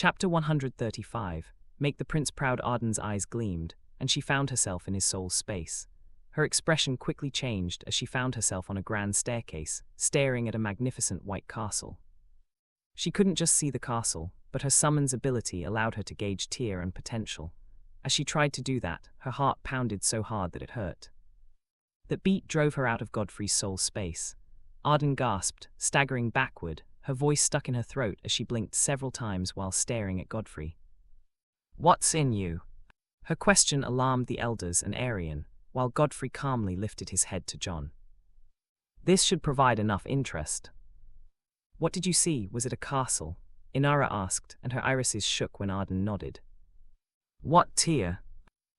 Chapter 135. Make the prince proud. Arden's eyes gleamed, and she found herself in his soul's space. Her expression quickly changed as she found herself on a grand staircase, staring at a magnificent white castle. She couldn't just see the castle, but her summons ability allowed her to gauge tier and potential. As she tried to do that, her heart pounded so hard that it hurt. That beat drove her out of Godfrey's soul space. Arden gasped, staggering backward, her voice stuck in her throat as she blinked several times while staring at Godfrey. "What's in you?" Her question alarmed the elders and Arian, while Godfrey calmly lifted his head to John. "This should provide enough interest." "What did you see? Was it a castle?" Inara asked, and her irises shook when Arden nodded. "What tier?"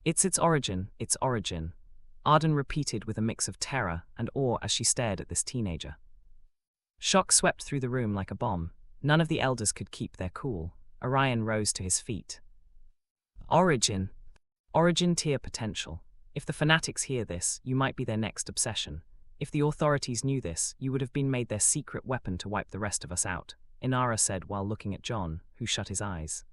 It's its origin," Arden repeated with a mix of terror and awe as she stared at this teenager. Shock swept through the room like a bomb. None of the elders could keep their cool. Orion rose to his feet. Origin tier potential. If the fanatics hear this, you might be their next obsession. If the authorities knew this, you would have been made their secret weapon to wipe the rest of us out, Inara said while looking at John, who shut his eyes.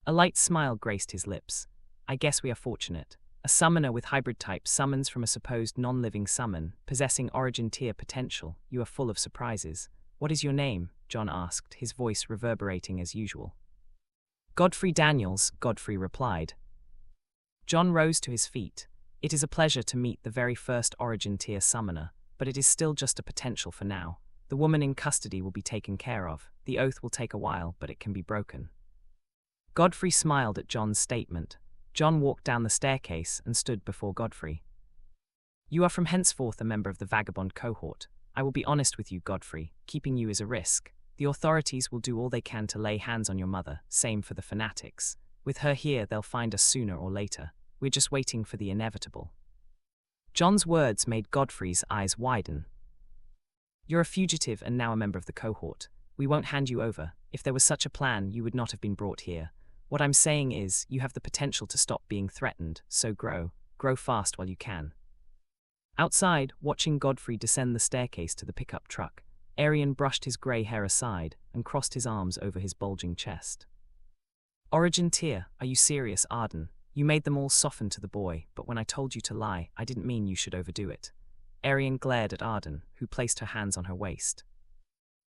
A light smile graced his lips. "I guess we are fortunate. A summoner with hybrid type summons from a supposed non-living summon, possessing origin tier potential. You are full of surprises. What is your name?" John asked, his voice reverberating as usual. "Godfrey Daniels," Godfrey replied. John rose to his feet. "It is a pleasure to meet the very first origin tier summoner, but it is still just a potential for now. The woman in custody will be taken care of. The oath will take a while, but it can be broken." Godfrey smiled at John's statement. John walked down the staircase and stood before Godfrey. "You are from henceforth a member of the vagabond cohort. I will be honest with you, Godfrey. Keeping you is a risk. The authorities will do all they can to lay hands on your mother, same for the fanatics. With her here, they'll find us sooner or later. We're just waiting for the inevitable." John's words made Godfrey's eyes widen. "You're a fugitive and now a member of the cohort. We won't hand you over. If there was such a plan, you would not have been brought here. What I'm saying is, you have the potential to stop being threatened, so grow fast while you can." Outside, watching Godfrey descend the staircase to the pickup truck, Arian brushed his grey hair aside and crossed his arms over his bulging chest. "Origin tier, are you serious, Arden? You made them all soften to the boy, but when I told you to lie, I didn't mean you should overdo it." Arian glared at Arden, who placed her hands on her waist.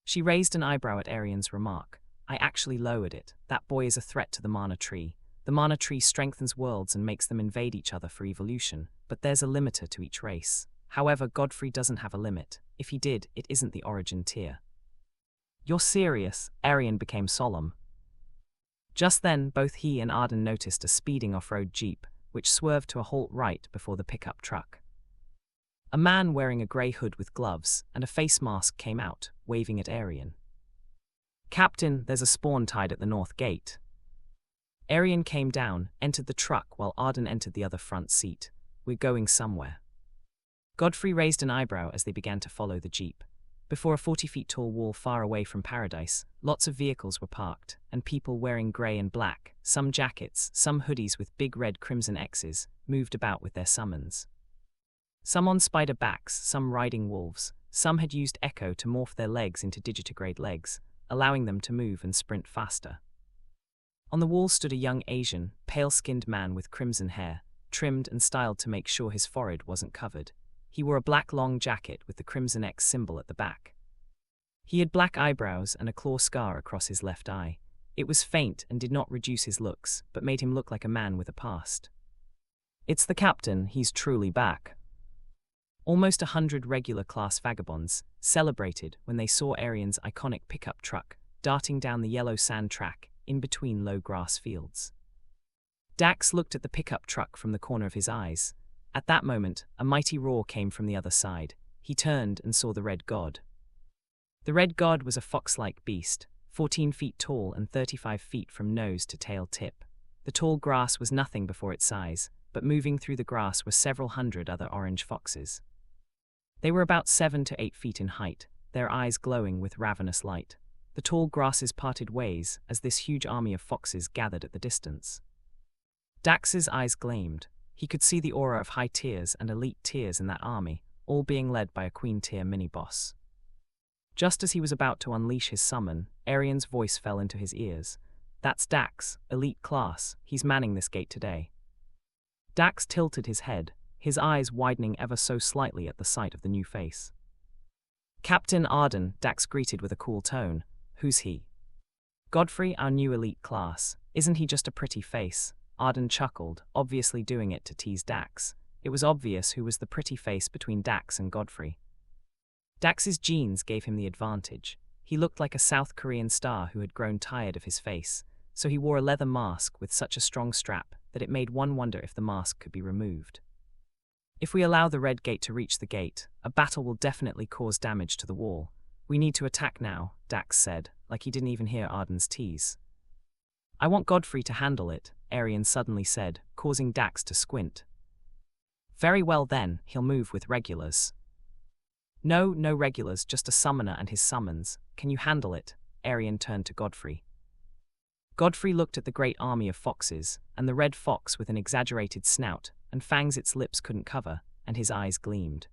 She raised an eyebrow at Arian's remark. "I actually lowered it. That boy is a threat to the mana tree. The mana tree strengthens worlds and makes them invade each other for evolution, but there's a limiter to each race. However, Godfrey doesn't have a limit. If he did, it isn't the origin tier." "You're serious?" Arian became solemn. Just then, both he and Arden noticed a speeding off-road jeep, which swerved to a halt right before the pickup truck. A man wearing a grey hood with gloves and a face mask came out, waving at Arian. "Captain, there's a spawn tied at the north gate." Arian came down, entered the truck while Arden entered the other front seat. "We're going somewhere." Godfrey raised an eyebrow as they began to follow the jeep. Before a 40-feet-tall wall far away from paradise, lots of vehicles were parked, and people wearing grey and black, some jackets, some hoodies with big red crimson X's, moved about with their summons. Some on spider backs, some riding wolves, some had used Echo to morph their legs into digitigrade legs, allowing them to move and sprint faster. On the wall stood a young Asian, pale-skinned man with crimson hair, trimmed and styled to make sure his forehead wasn't covered. He wore a black long jacket with the Crimson X symbol at the back. He had black eyebrows and a claw scar across his left eye. It was faint and did not reduce his looks, but made him look like a man with a past. "It's the captain, he's truly back." Almost 100 regular class vagabonds celebrated when they saw Arian's iconic pickup truck darting down the yellow sand track in between low grass fields. Dax looked at the pickup truck from the corner of his eyes. At that moment, a mighty roar came from the other side. He turned and saw the Red God. The Red God was a fox-like beast, 14 feet tall and 35 feet from nose to tail tip. The tall grass was nothing before its size, but moving through the grass were several hundred other orange foxes. They were about 7 to 8 feet in height, their eyes glowing with ravenous light. The tall grasses parted ways as this huge army of foxes gathered at the distance. Dax's eyes gleamed. He could see the aura of high tiers and elite tiers in that army, all being led by a queen-tier mini-boss. Just as he was about to unleash his summon, Arian's voice fell into his ears. That's Dax, elite class. He's manning this gate today. Dax tilted his head, his eyes widening ever so slightly at the sight of the new face. Captain Arden, Dax greeted with a cool tone. Who's he? Godfrey, our new elite class. Isn't he just a pretty face? Arden chuckled, obviously doing it to tease Dax. It was obvious who was the pretty face between Dax and Godfrey. Dax's genes gave him the advantage. He looked like a South Korean star who had grown tired of his face, so he wore a leather mask with such a strong strap that it made one wonder if the mask could be removed. If we allow the red gate to reach the gate, a battle will definitely cause damage to the wall. We need to attack now, Dax said, like he didn't even hear Arden's tease. I want Godfrey to handle it, Arian suddenly said, causing Dax to squint. Very well then, he'll move with regulars. No regulars, just a summoner and his summons. Can you handle it? Arian turned to Godfrey. Godfrey looked at the great army of foxes, and the red fox with an exaggerated snout, and fangs its lips couldn't cover, and his eyes gleamed.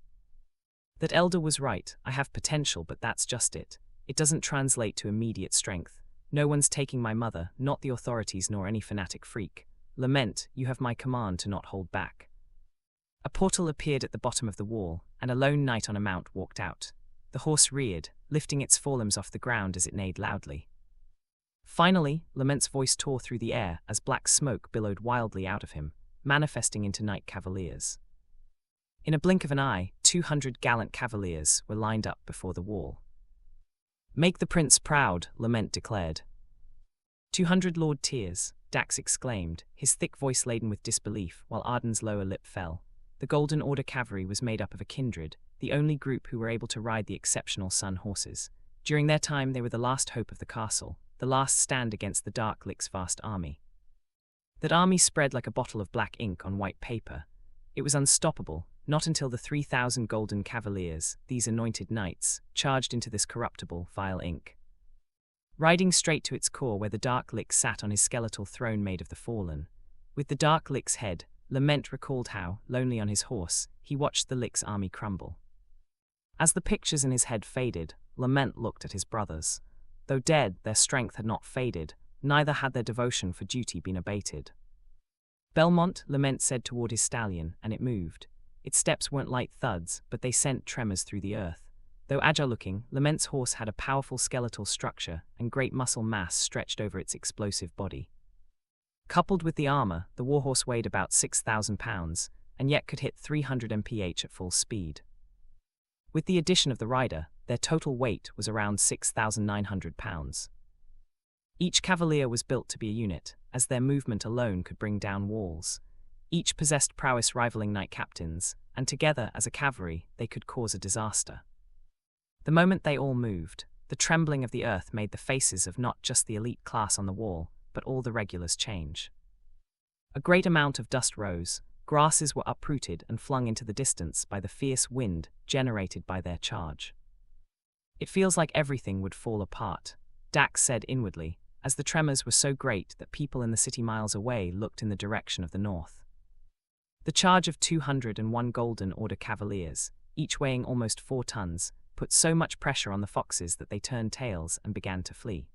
That elder was right, I have potential, but that's just it. It doesn't translate to immediate strength. No one's taking my mother, not the authorities nor any fanatic freak. Lament, you have my command to not hold back. A portal appeared at the bottom of the wall, and a lone knight on a mount walked out. The horse reared, lifting its forelimbs off the ground as it neighed loudly. Finally, Lament's voice tore through the air as black smoke billowed wildly out of him, manifesting into knight cavaliers. In a blink of an eye, 200 gallant cavaliers were lined up before the wall. Make the prince proud, Lament declared. 200 Lord Tears, Dax exclaimed, his thick voice laden with disbelief, while Arden's lower lip fell. The Golden Order cavalry was made up of a kindred, the only group who were able to ride the exceptional Sun horses. During their time, they were the last hope of the castle, the last stand against the Dark Lick's vast army. That army spread like a bottle of black ink on white paper. It was unstoppable, not until the 3,000 golden cavaliers, these anointed knights, charged into this corruptible, vile ink. Riding straight to its core where the Dark Lick sat on his skeletal throne made of the fallen. With the Dark Lick's head, Lament recalled how, lonely on his horse, he watched the Lick's army crumble. As the pictures in his head faded, Lament looked at his brothers. Though dead, their strength had not faded, neither had their devotion for duty been abated. Belmont, Lament said toward his stallion, and it moved. Its steps weren't light thuds, but they sent tremors through the earth. Though agile-looking, Lament's horse had a powerful skeletal structure and great muscle mass stretched over its explosive body. Coupled with the armor, the warhorse weighed about 6,000 pounds, and yet could hit 300 mph at full speed. With the addition of the rider, their total weight was around 6,900 pounds. Each cavalier was built to be a unit, as their movement alone could bring down walls. Each possessed prowess rivaling knight captains, and together as a cavalry, they could cause a disaster. The moment they all moved, the trembling of the earth made the faces of not just the elite class on the wall, but all the regulars change. A great amount of dust rose, grasses were uprooted and flung into the distance by the fierce wind generated by their charge. It feels like everything would fall apart, Dax said inwardly, as the tremors were so great that people in the city miles away looked in the direction of the north. The charge of 201 Golden Order cavaliers, each weighing almost 4 tons, put so much pressure on the foxes that they turned tails and began to flee.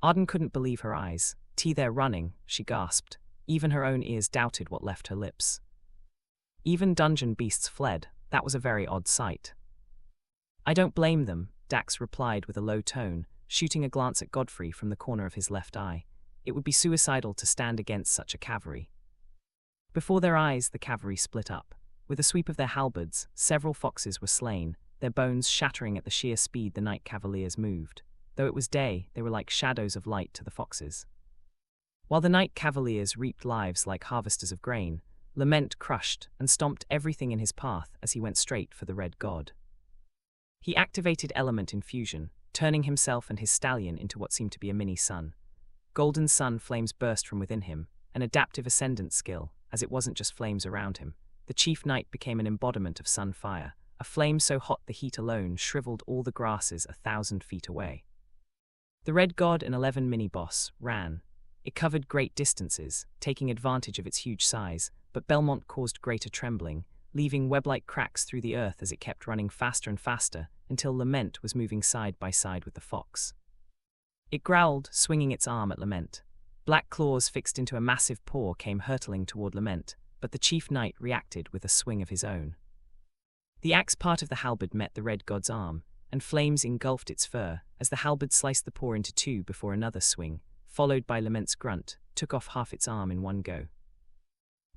Arden couldn't believe her eyes. They're running, she gasped. Even her own ears doubted what left her lips. Even dungeon beasts fled. That was a very odd sight. I don't blame them, Dax replied with a low tone, shooting a glance at Godfrey from the corner of his left eye. It would be suicidal to stand against such a cavalry. Before their eyes, the cavalry split up. With a sweep of their halberds, several foxes were slain, their bones shattering at the sheer speed the night cavaliers moved. Though it was day, they were like shadows of light to the foxes. While the night cavaliers reaped lives like harvesters of grain, Lament crushed and stomped everything in his path as he went straight for the red god. He activated element infusion, turning himself and his stallion into what seemed to be a mini sun. Golden sun flames burst from within him, an adaptive ascendant skill, as it wasn't just flames around him. The chief knight became an embodiment of sun fire, a flame so hot the heat alone shriveled all the grasses 1,000 feet away. The red god and 11 mini-boss ran. It covered great distances, taking advantage of its huge size, but Belmont caused greater trembling, leaving web-like cracks through the earth as it kept running faster and faster, until Lament was moving side by side with the fox. It growled, swinging its arm at Lament. Black claws fixed into a massive paw came hurtling toward Lament, but the chief knight reacted with a swing of his own. The axe part of the halberd met the red god's arm, and flames engulfed its fur as the halberd sliced the paw into two before another swing, followed by Lament's grunt, took off half its arm in one go.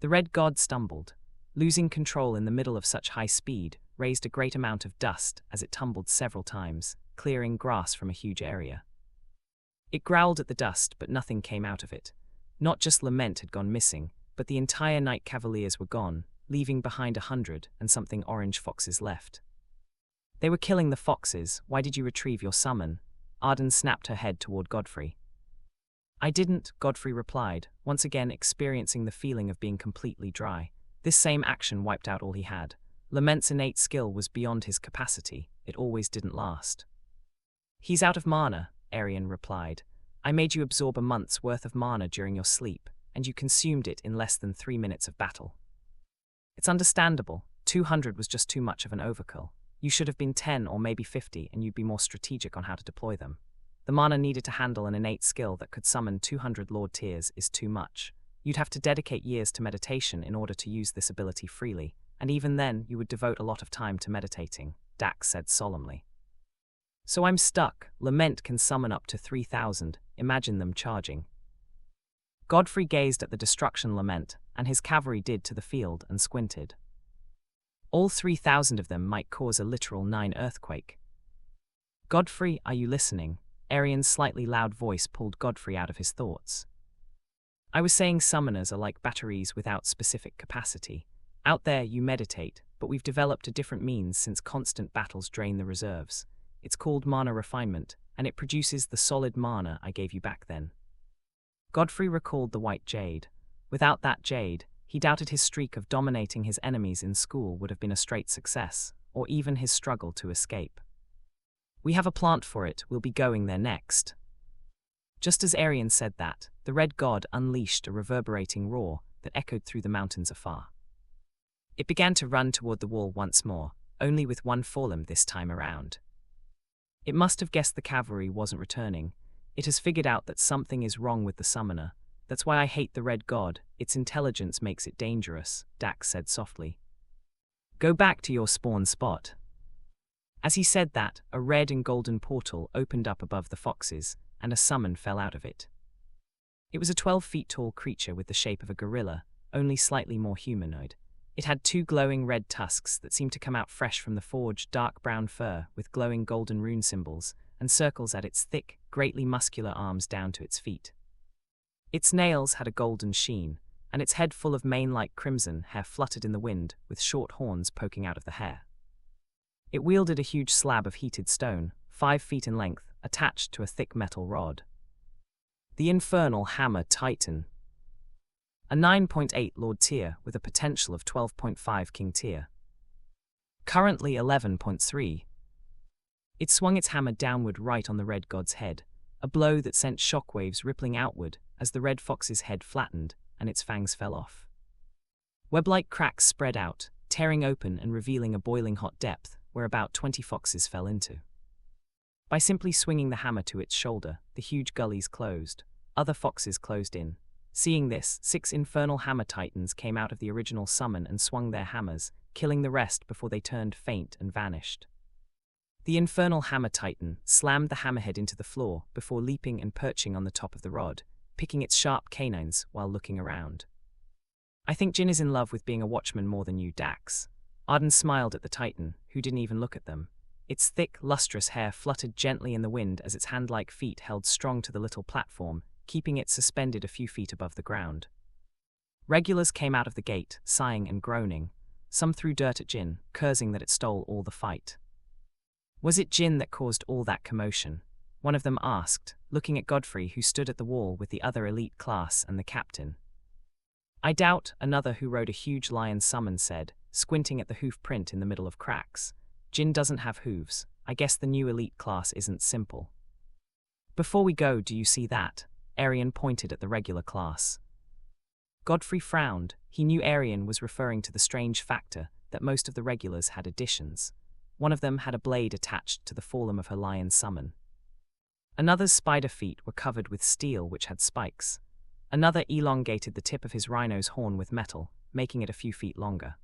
The red god stumbled. Losing control in the middle of such high speed raised a great amount of dust as it tumbled several times, clearing grass from a huge area. It growled at the dust, but nothing came out of it. Not just Lament had gone missing, but the entire Night Cavaliers were gone, leaving behind 100 and something orange foxes left. They were killing the foxes. Why did you retrieve your summon? Arden snapped her head toward Godfrey. I didn't, Godfrey replied, once again experiencing the feeling of being completely dry. This same action wiped out all he had. Lament's innate skill was beyond his capacity. It always didn't last. He's out of mana, Arian replied. I made you absorb a month's worth of mana during your sleep, and you consumed it in less than 3 minutes of battle. It's understandable. 200 was just too much of an overkill. You should have been 10 or maybe 50, and you'd be more strategic on how to deploy them. The mana needed to handle an innate skill that could summon 200 Lord Tiers is too much. You'd have to dedicate years to meditation in order to use this ability freely, and even then you would devote a lot of time to meditating, Dax said solemnly. So I'm stuck. Lament can summon up to 3,000. Imagine them charging. Godfrey gazed at the destruction Lament and his cavalry did to the field and squinted. All 3,000 of them might cause a literal 9 earthquake. Godfrey, are you listening? Arian's slightly loud voice pulled Godfrey out of his thoughts. I was saying summoners are like batteries without specific capacity. Out there you meditate, but we've developed a different means since constant battles drain the reserves. It's called mana refinement, and it produces the solid mana I gave you back then. Godfrey recalled the white jade. Without that jade, he doubted his streak of dominating his enemies in school would have been a straight success, or even his struggle to escape. We have a plant for it, we'll be going there next. Just as Arian said that, the red god unleashed a reverberating roar that echoed through the mountains afar. It began to run toward the wall once more, only with one forelumb this time around. It must have guessed the cavalry wasn't returning. It has figured out that something is wrong with the summoner. That's why I hate the red god. Its intelligence makes it dangerous, Dax said softly. Go back to your spawn spot. As he said that, a red and golden portal opened up above the foxes, and a summon fell out of it. It was a 12-feet-tall creature with the shape of a gorilla, only slightly more humanoid. It had 2 glowing red tusks that seemed to come out fresh from the forged dark brown fur with glowing golden rune symbols and circles at its thick, greatly muscular arms down to its feet. Its nails had a golden sheen, and its head full of mane-like crimson hair fluttered in the wind with short horns poking out of the hair. It wielded a huge slab of heated stone, 5 feet in length, attached to a thick metal rod. The Infernal Hammer Titan. A 9.8 Lord Tier with a potential of 12.5 King Tier. Currently 11.3. It swung its hammer downward right on the red god's head, a blow that sent shockwaves rippling outward as the red fox's head flattened and its fangs fell off. Web-like cracks spread out, tearing open and revealing a boiling hot depth where about 20 foxes fell into. By simply swinging the hammer to its shoulder, the huge gullies closed. Other foxes closed in. Seeing this, 6 infernal hammer titans came out of the original summon and swung their hammers, killing the rest before they turned faint and vanished. The infernal hammer titan slammed the hammerhead into the floor before leaping and perching on the top of the rod, picking its sharp canines while looking around. I think Jin is in love with being a watchman more than you, Dax. Arden smiled at the titan, who didn't even look at them. Its thick, lustrous hair fluttered gently in the wind as its hand-like feet held strong to the little platform, keeping it suspended a few feet above the ground. Regulars came out of the gate, sighing and groaning. Some threw dirt at Jin, cursing that it stole all the fight. Was it Jin that caused all that commotion? One of them asked, looking at Godfrey, who stood at the wall with the other elite class and the captain. I doubt, another who rode a huge lion summon said, squinting at the hoof print in the middle of cracks. Jin doesn't have hooves. I guess the new elite class isn't simple. Before we go, do you see that? Arian pointed at the regular class. Godfrey frowned. He knew Arian was referring to the strange factor that most of the regulars had additions. One of them had a blade attached to the forelumb of her lion summon. Another's spider feet were covered with steel which had spikes. Another elongated the tip of his rhino's horn with metal, making it a few feet longer.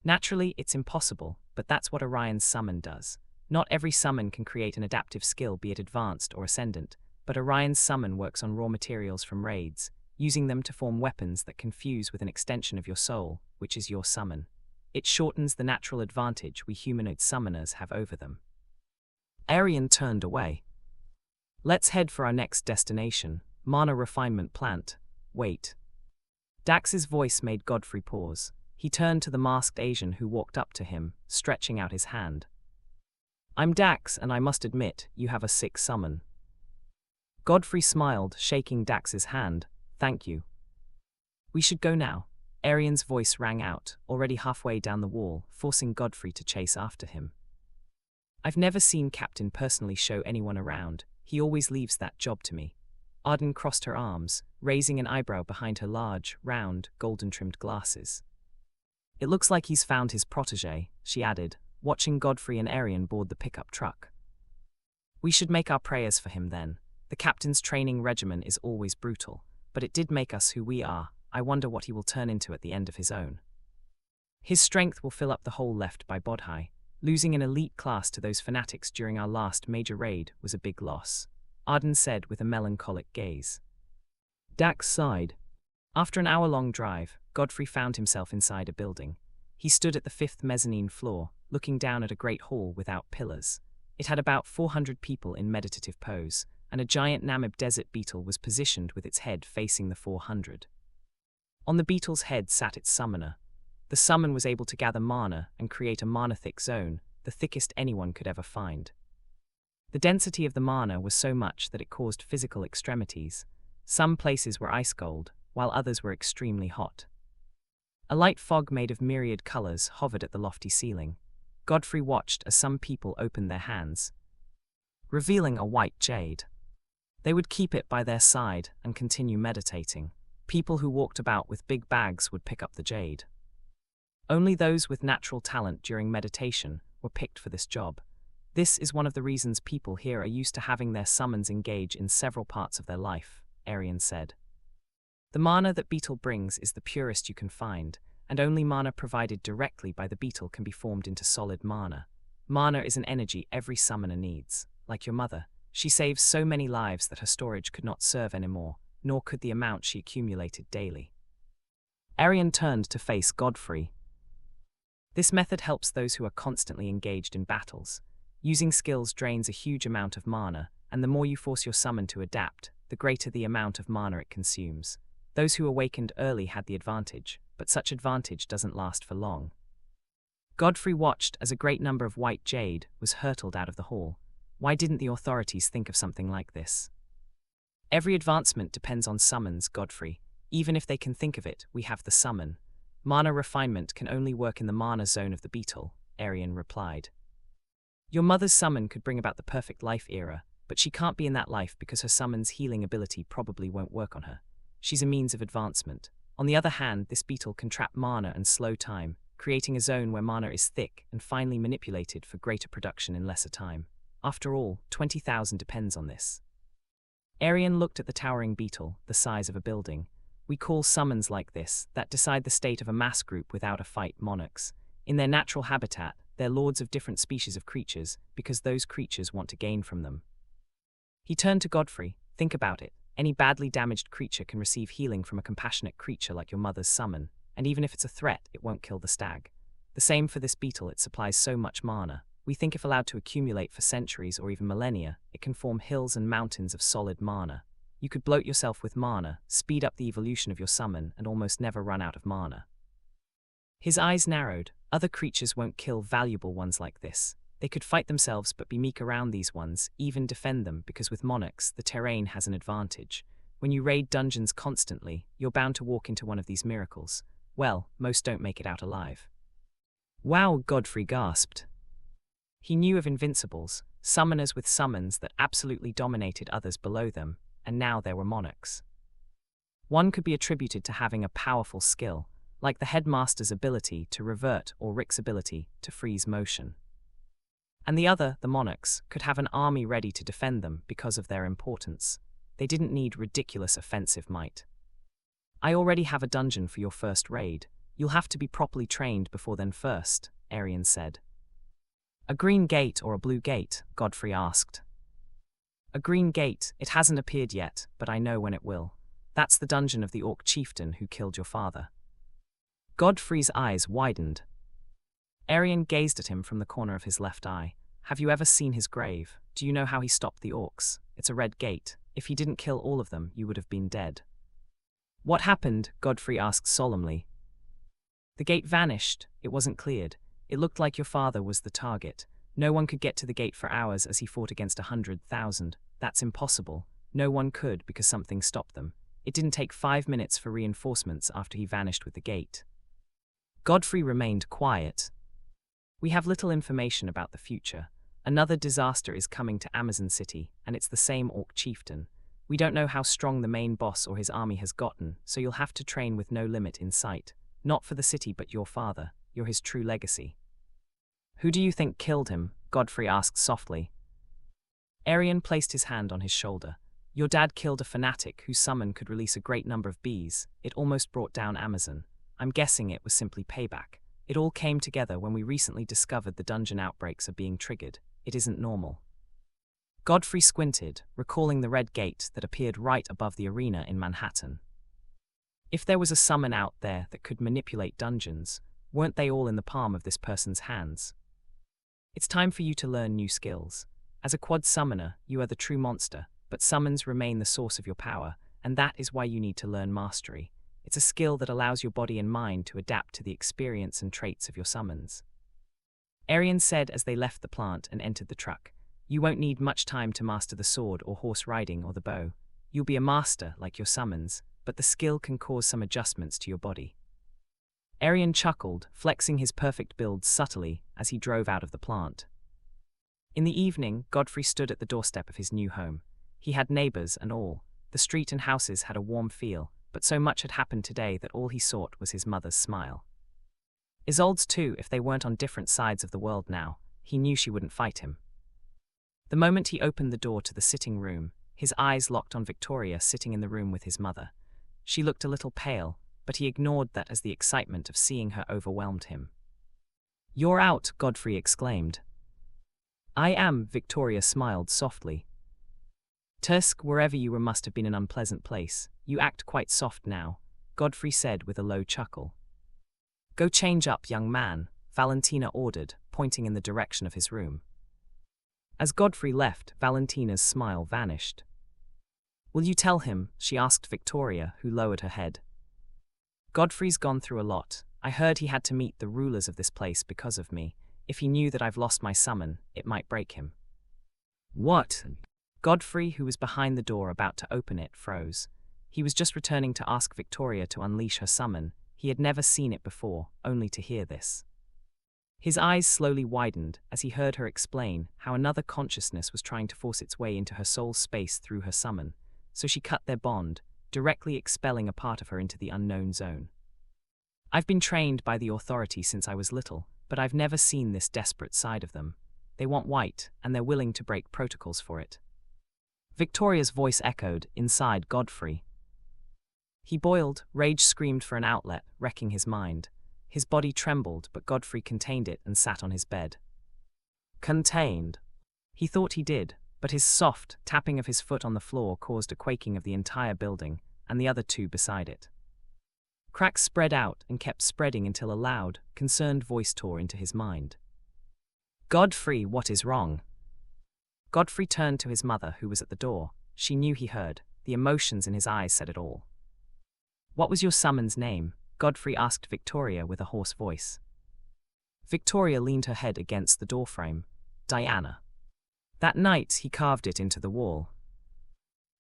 Naturally, it's impossible, but that's what Orion's summon does. Not every summon can create an adaptive skill, be it advanced or ascendant, but Orion's summon works on raw materials from raids, using them to form weapons that can fuse with an extension of your soul, which is your summon. It shortens the natural advantage we humanoid summoners have over them. Arion turned away. Let's head for our next destination, Mana Refinement Plant. Wait. Dax's voice made Godfrey pause. He turned to the masked Asian who walked up to him, stretching out his hand. I'm Dax, and I must admit, you have a sick summon. Godfrey smiled, shaking Dax's hand. Thank you. We should go now. Arion's voice rang out, already halfway down the wall, forcing Godfrey to chase after him. I've never seen Captain personally show anyone around. He always leaves that job to me. Arden crossed her arms, raising an eyebrow behind her large, round, golden-trimmed glasses. It looks like he's found his protégé, she added, watching Godfrey and Arion board the pickup truck. We should make our prayers for him then. The captain's training regimen is always brutal, but it did make us who we are. I wonder what he will turn into at the end of his own. His strength will fill up the hole left by Bodhi. Losing an elite class to those fanatics during our last major raid was a big loss, Arden said with a melancholic gaze. Dax sighed. After an hour-long drive, Godfrey found himself inside a building. He stood at the 5th mezzanine floor, looking down at a great hall without pillars. It had about 400 people in meditative pose, and a giant Namib desert beetle was positioned with its head facing the 400. On the beetle's head sat its summoner. The summon was able to gather mana and create a mana-thick zone, the thickest anyone could ever find. The density of the mana was so much that it caused physical extremities. Some places were ice cold, while others were extremely hot. A light fog made of myriad colors hovered at the lofty ceiling. Godfrey watched as some people opened their hands, revealing a white jade. They would keep it by their side and continue meditating. People who walked about with big bags would pick up the jade. Only those with natural talent during meditation were picked for this job. This is one of the reasons people here are used to having their summons engage in several parts of their life, Arion said. The mana that beetle brings is the purest you can find, and only mana provided directly by the beetle can be formed into solid mana. Mana is an energy every summoner needs. Like your mother, she saves so many lives that her storage could not serve anymore, nor could the amount she accumulated daily. Arion turned to face Godfrey. This method helps those who are constantly engaged in battles. Using skills drains a huge amount of mana, and the more you force your summon to adapt, the greater the amount of mana it consumes. Those who awakened early had the advantage, but such advantage doesn't last for long. Godfrey watched as a great number of white jade was hurtled out of the hall. Why didn't the authorities think of something like this? Every advancement depends on summons, Godfrey. Even if they can think of it, we have the summon. Mana refinement can only work in the mana zone of the beetle, Arion replied. Your mother's summon could bring about the perfect life era, but she can't be in that life because her summon's healing ability probably won't work on her. She's a means of advancement. On the other hand, this beetle can trap mana and slow time, creating a zone where mana is thick and finely manipulated for greater production in lesser time. After all, 20,000 depends on this. Arion looked at the towering beetle, the size of a building. We call summons like this, that decide the state of a mass group without a fight, monarchs. In their natural habitat, they're lords of different species of creatures, because those creatures want to gain from them. He turned to Godfrey. Think about it. Any badly damaged creature can receive healing from a compassionate creature like your mother's summon, and even if it's a threat, it won't kill the stag. The same for this beetle, it supplies so much mana. We think if allowed to accumulate for centuries or even millennia, it can form hills and mountains of solid mana. You could bloat yourself with mana, speed up the evolution of your summon, and almost never run out of mana. His eyes narrowed. Other creatures won't kill valuable ones like this. They could fight themselves but be meek around these ones, even defend them, because with monarchs, the terrain has an advantage. When you raid dungeons constantly, you're bound to walk into one of these miracles. Well, most don't make it out alive. Wow, Godfrey gasped. He knew of invincibles, summoners with summons that absolutely dominated others below them, and now there were monarchs. One could be attributed to having a powerful skill, like the headmaster's ability to revert or Rick's ability to freeze motion. and the other, the monarchs, could have an army ready to defend them because of their importance. They didn't need ridiculous offensive might. I already have a dungeon for your first raid. You'll have to be properly trained before then first, Arian said. A green gate or a blue gate? Godfrey asked. A green gate. It hasn't appeared yet, but I know when it will. That's the dungeon of the orc chieftain who killed your father. Godfrey's eyes widened. Arian gazed at him from the corner of his left eye. Have you ever seen his grave? Do you know how he stopped the orcs? It's a red gate. If he didn't kill all of them, you would have been dead. What happened? Godfrey asked solemnly. The gate vanished. It wasn't cleared. It looked like your father was the target. No one could get to the gate for hours as he fought against 100,000. That's impossible. No one could because something stopped them. It didn't take 5 minutes for reinforcements after he vanished with the gate. Godfrey remained quiet. We have little information about the future. Another disaster is coming to Amazon City, and it's the same orc chieftain. We don't know how strong the main boss or his army has gotten, so you'll have to train with no limit in sight. Not for the city, but your father. You're his true legacy. Who do you think killed him? Godfrey asked softly. Arian placed his hand on his shoulder. Your dad killed a fanatic whose summon could release a great number of bees. It almost brought down Amazon. I'm guessing it was simply payback. It all came together when we recently discovered the dungeon outbreaks are being triggered. It isn't normal. Godfrey squinted, recalling the red gate that appeared right above the arena in Manhattan. If there was a summon out there that could manipulate dungeons, weren't they all in the palm of this person's hands? It's time for you to learn new skills. As a quad summoner, you are the true monster, but summons remain the source of your power, and that is why you need to learn mastery. It's a skill that allows your body and mind to adapt to the experience and traits of your summons. Arian said as they left the plant and entered the truck. You won't need much time to master the sword or horse riding or the bow. You'll be a master like your summons, but the skill can cause some adjustments to your body. Arian chuckled, flexing his perfect build subtly as he drove out of the plant. In the evening, Godfrey stood at the doorstep of his new home. He had neighbors and all. The street and houses had a warm feel, but so much had happened today that all he sought was his mother's smile. Isolde's too, if they weren't on different sides of the world now. He knew she wouldn't fight him. The moment he opened the door to the sitting room, his eyes locked on Victoria sitting in the room with his mother. She looked a little pale, but he ignored that as the excitement of seeing her overwhelmed him. You're out, Godfrey exclaimed. I am, Victoria smiled softly. Tusk, wherever you were must have been an unpleasant place. You act quite soft now, Godfrey said with a low chuckle. Go change up, young man, Valentina ordered, pointing in the direction of his room. As Godfrey left, Valentina's smile vanished. Will you tell him? She asked Victoria, who lowered her head. Godfrey's gone through a lot. I heard he had to meet the rulers of this place because of me. If he knew that I've lost my summon, it might break him. What? Godfrey, who was behind the door about to open it, froze. He was just returning to ask Victoria to unleash her summon. He had never seen it before, only to hear this. His eyes slowly widened as he heard her explain how another consciousness was trying to force its way into her soul's space through her summon, so she cut their bond, directly expelling a part of her into the unknown zone. I've been trained by the authority since I was little, but I've never seen this desperate side of them. They want white, and they're willing to break protocols for it. Victoria's voice echoed inside Godfrey. He boiled, rage screamed for an outlet, wrecking his mind. His body trembled, but Godfrey contained it and sat on his bed. Contained? He thought he did, but his soft tapping of his foot on the floor caused a quaking of the entire building, and the other two beside it. Cracks spread out and kept spreading until a loud, concerned voice tore into his mind. Godfrey, what is wrong? Godfrey turned to his mother, who was at the door. She knew he heard. The emotions in his eyes said it all. What was your summon's name? Godfrey asked Victoria with a hoarse voice. Victoria leaned her head against the doorframe. Diana. That night, he carved it into the wall.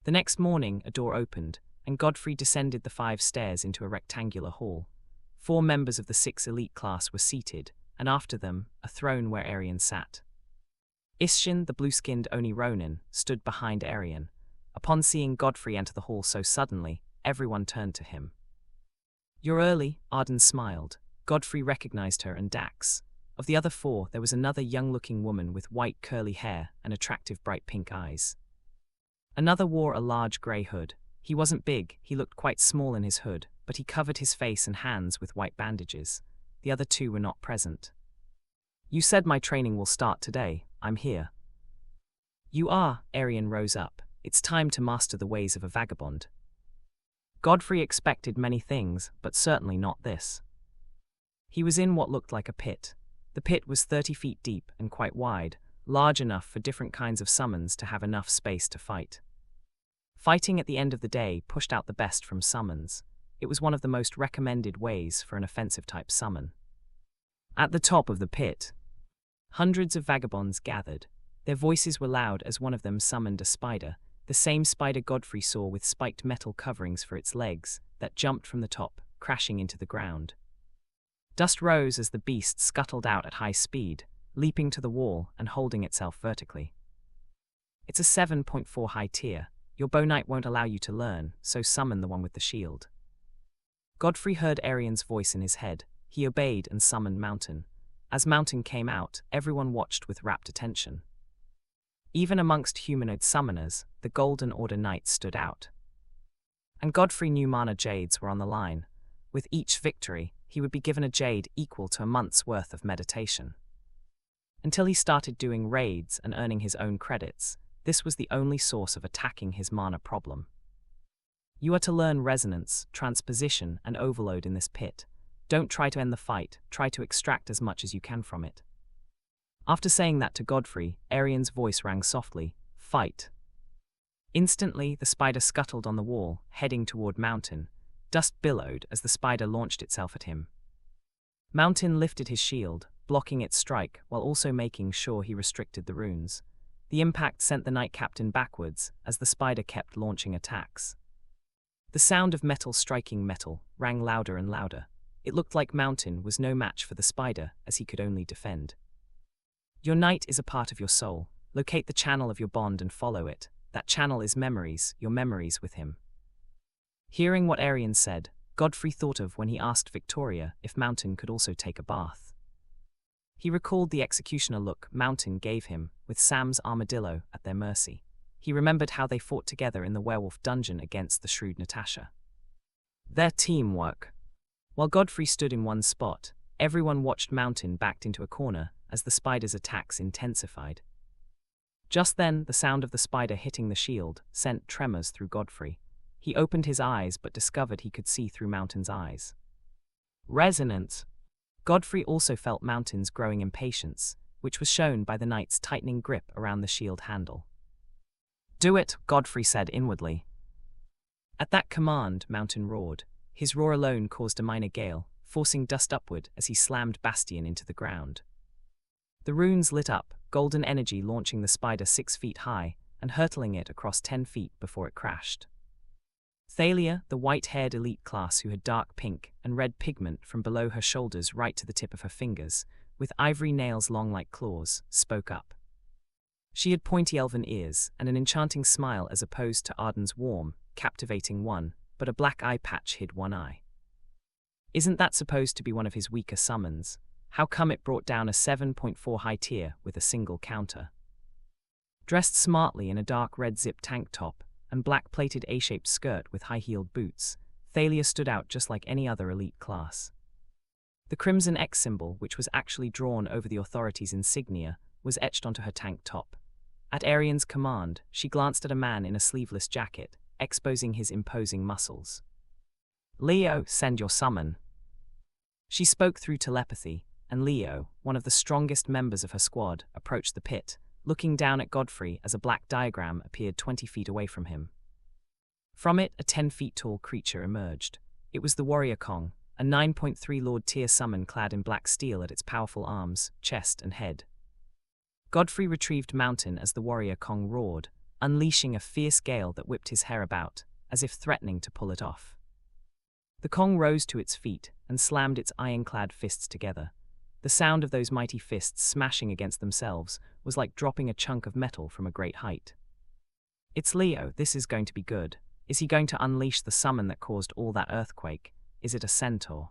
The next morning, a door opened, and Godfrey descended the 5 stairs into a rectangular hall. 4 members of the 6 elite class were seated, and after them, a throne where Arian sat. Isshin, the blue-skinned Oni Ronin, stood behind Arian. Upon seeing Godfrey enter the hall so suddenly, everyone turned to him. You're early, Arden smiled. Godfrey recognized her and Dax. Of the other four, there was another young-looking woman with white curly hair and attractive bright pink eyes. Another wore a large grey hood. He wasn't big, he looked quite small in his hood, but he covered his face and hands with white bandages. The other two were not present. "You said my training will start today. I'm here." "You are," Arian rose up. "It's time to master the ways of a vagabond." Godfrey expected many things, but certainly not this. He was in what looked like a pit. The pit was 30 feet deep and quite wide, large enough for different kinds of summons to have enough space to fight. Fighting at the end of the day pushed out the best from summons. It was one of the most recommended ways for an offensive-type summon. At the top of the pit, hundreds of vagabonds gathered. Their voices were loud as one of them summoned a spider, the same spider Godfrey saw with spiked metal coverings for its legs, that jumped from the top, crashing into the ground. Dust rose as the beast scuttled out at high speed, leaping to the wall and holding itself vertically. "It's a 7.4 high tier. Your bow knight won't allow you to learn, so summon the one with the shield." Godfrey heard Arian's voice in his head. He obeyed and summoned Mountain. As Mountain came out, everyone watched with rapt attention. Even amongst humanoid summoners, the Golden Order Knights stood out. And Godfrey knew mana jades were on the line. With each victory, he would be given a jade equal to a month's worth of meditation. Until he started doing raids and earning his own credits, this was the only source of attacking his mana problem. You are to learn resonance, transposition, and overload in this pit. Don't try to end the fight, try to extract as much as you can from it. After saying that to Godfrey, Arian's voice rang softly, "Fight." Instantly, the spider scuttled on the wall, heading toward Mountain. Dust billowed as the spider launched itself at him. Mountain lifted his shield, blocking its strike while also making sure he restricted the runes. The impact sent the Knight Captain backwards as the spider kept launching attacks. The sound of metal striking metal rang louder and louder. It looked like Mountain was no match for the spider, as he could only defend. Your knight is a part of your soul. Locate the channel of your bond and follow it. That channel is memories, your memories with him. Hearing what Arian said, Godfrey thought of when he asked Victoria if Mountain could also take a bath. He recalled the executioner look Mountain gave him, with Sam's armadillo at their mercy. He remembered how they fought together in the werewolf dungeon against the shrewd Natasha. Their teamwork. While Godfrey stood in one spot, everyone watched Mountain backed into a corner as the spider's attacks intensified. Just then, the sound of the spider hitting the shield sent tremors through Godfrey. He opened his eyes but discovered he could see through Mountain's eyes. Resonance. Godfrey also felt Mountain's growing impatience, which was shown by the knight's tightening grip around the shield handle. "Do it," Godfrey said inwardly. At that command, Mountain roared. His roar alone caused a minor gale, forcing dust upward as he slammed Bastion into the ground. The runes lit up, golden energy launching the spider 6 feet high and hurtling it across 10 feet before it crashed. Thalia, the white-haired elite class who had dark pink and red pigment from below her shoulders right to the tip of her fingers, with ivory nails long like claws, spoke up. She had pointy elven ears and an enchanting smile as opposed to Arden's warm, captivating one, but a black eye patch hid one eye. Isn't that supposed to be one of his weaker summons? How come it brought down a 7.4 high tier with a single counter? Dressed smartly in a dark red zip tank top and black-plated A-shaped skirt with high-heeled boots, Thalia stood out just like any other elite class. The Crimson X symbol, which was actually drawn over the authority's insignia, was etched onto her tank top. At Arian's command, she glanced at a man in a sleeveless jacket, exposing his imposing muscles. "Leo, send your summon." She spoke through telepathy, and Leo, one of the strongest members of her squad, approached the pit, looking down at Godfrey as a black diagram appeared 20 feet away from him. From it, a 10 feet tall creature emerged. It was the Warrior Kong, a 9.3 Lord tier summon clad in black steel at its powerful arms, chest, and head. Godfrey retrieved Mountain as the Warrior Kong roared, unleashing a fierce gale that whipped his hair about, as if threatening to pull it off. The Kong rose to its feet and slammed its iron-clad fists together. The sound of those mighty fists smashing against themselves was like dropping a chunk of metal from a great height. "It's Leo, this is going to be good. Is he going to unleash the summon that caused all that earthquake? Is it a centaur?"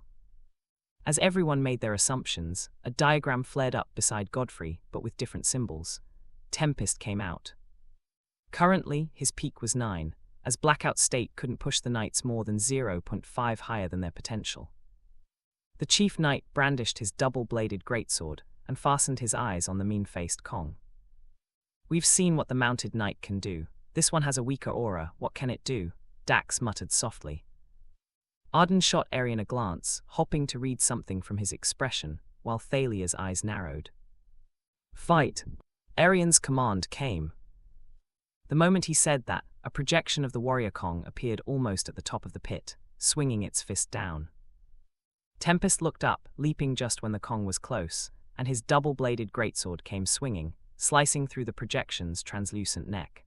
As everyone made their assumptions, a diagram flared up beside Godfrey, but with different symbols. Tempest came out. Currently, his peak was 9, as Blackout State couldn't push the knights more than 0.5 higher than their potential. The chief knight brandished his double-bladed greatsword and fastened his eyes on the mean-faced Kong. "We've seen what the mounted knight can do. This one has a weaker aura. What can it do?" Dax muttered softly. Arden shot Arian a glance, hoping to read something from his expression, while Thalia's eyes narrowed. "Fight!" Arian's command came. The moment he said that, a projection of the warrior Kong appeared almost at the top of the pit, swinging its fist down. Tempest looked up, leaping just when the Kong was close, and his double-bladed greatsword came swinging, slicing through the projection's translucent neck.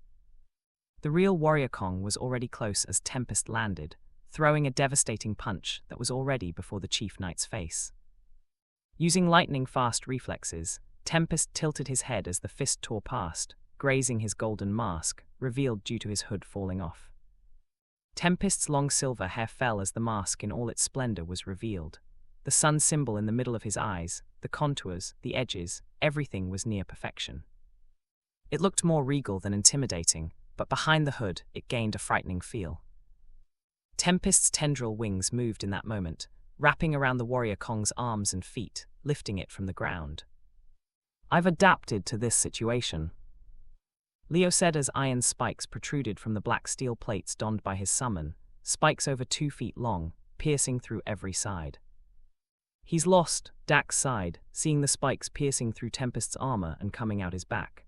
The real warrior Kong was already close as Tempest landed, throwing a devastating punch that was already before the chief knight's face. Using lightning-fast reflexes, Tempest tilted his head as the fist tore past, grazing his golden mask, revealed due to his hood falling off. Tempest's long silver hair fell as the mask in all its splendor was revealed. The sun symbol in the middle of his eyes, the contours, the edges, everything was near perfection. It looked more regal than intimidating, but behind the hood it gained a frightening feel. Tempest's tendril wings moved in that moment, wrapping around the warrior Kong's arms and feet, lifting it from the ground. "I've adapted to this situation," Leo said as iron spikes protruded from the black steel plates donned by his summon, spikes over 2 feet long, piercing through every side. "He's lost," Dax sighed, seeing the spikes piercing through Tempest's armor and coming out his back.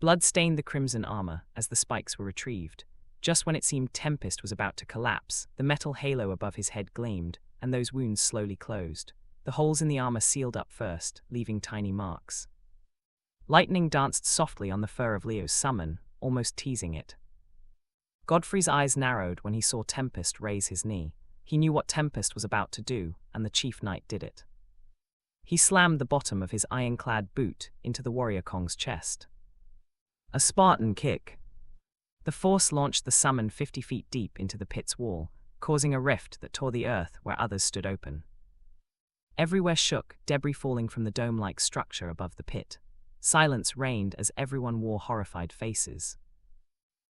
Blood stained the crimson armor as the spikes were retrieved. Just when it seemed Tempest was about to collapse, the metal halo above his head gleamed, and those wounds slowly closed. The holes in the armor sealed up first, leaving tiny marks. Lightning danced softly on the fur of Leo's summon, almost teasing it. Godfrey's eyes narrowed when he saw Tempest raise his knee. He knew what Tempest was about to do, and the chief knight did it. He slammed the bottom of his ironclad boot into the warrior Kong's chest. A Spartan kick. The force launched the summon 50 feet deep into the pit's wall, causing a rift that tore the earth where others stood open. Everywhere shook, debris falling from the dome-like structure above the pit. Silence reigned as everyone wore horrified faces.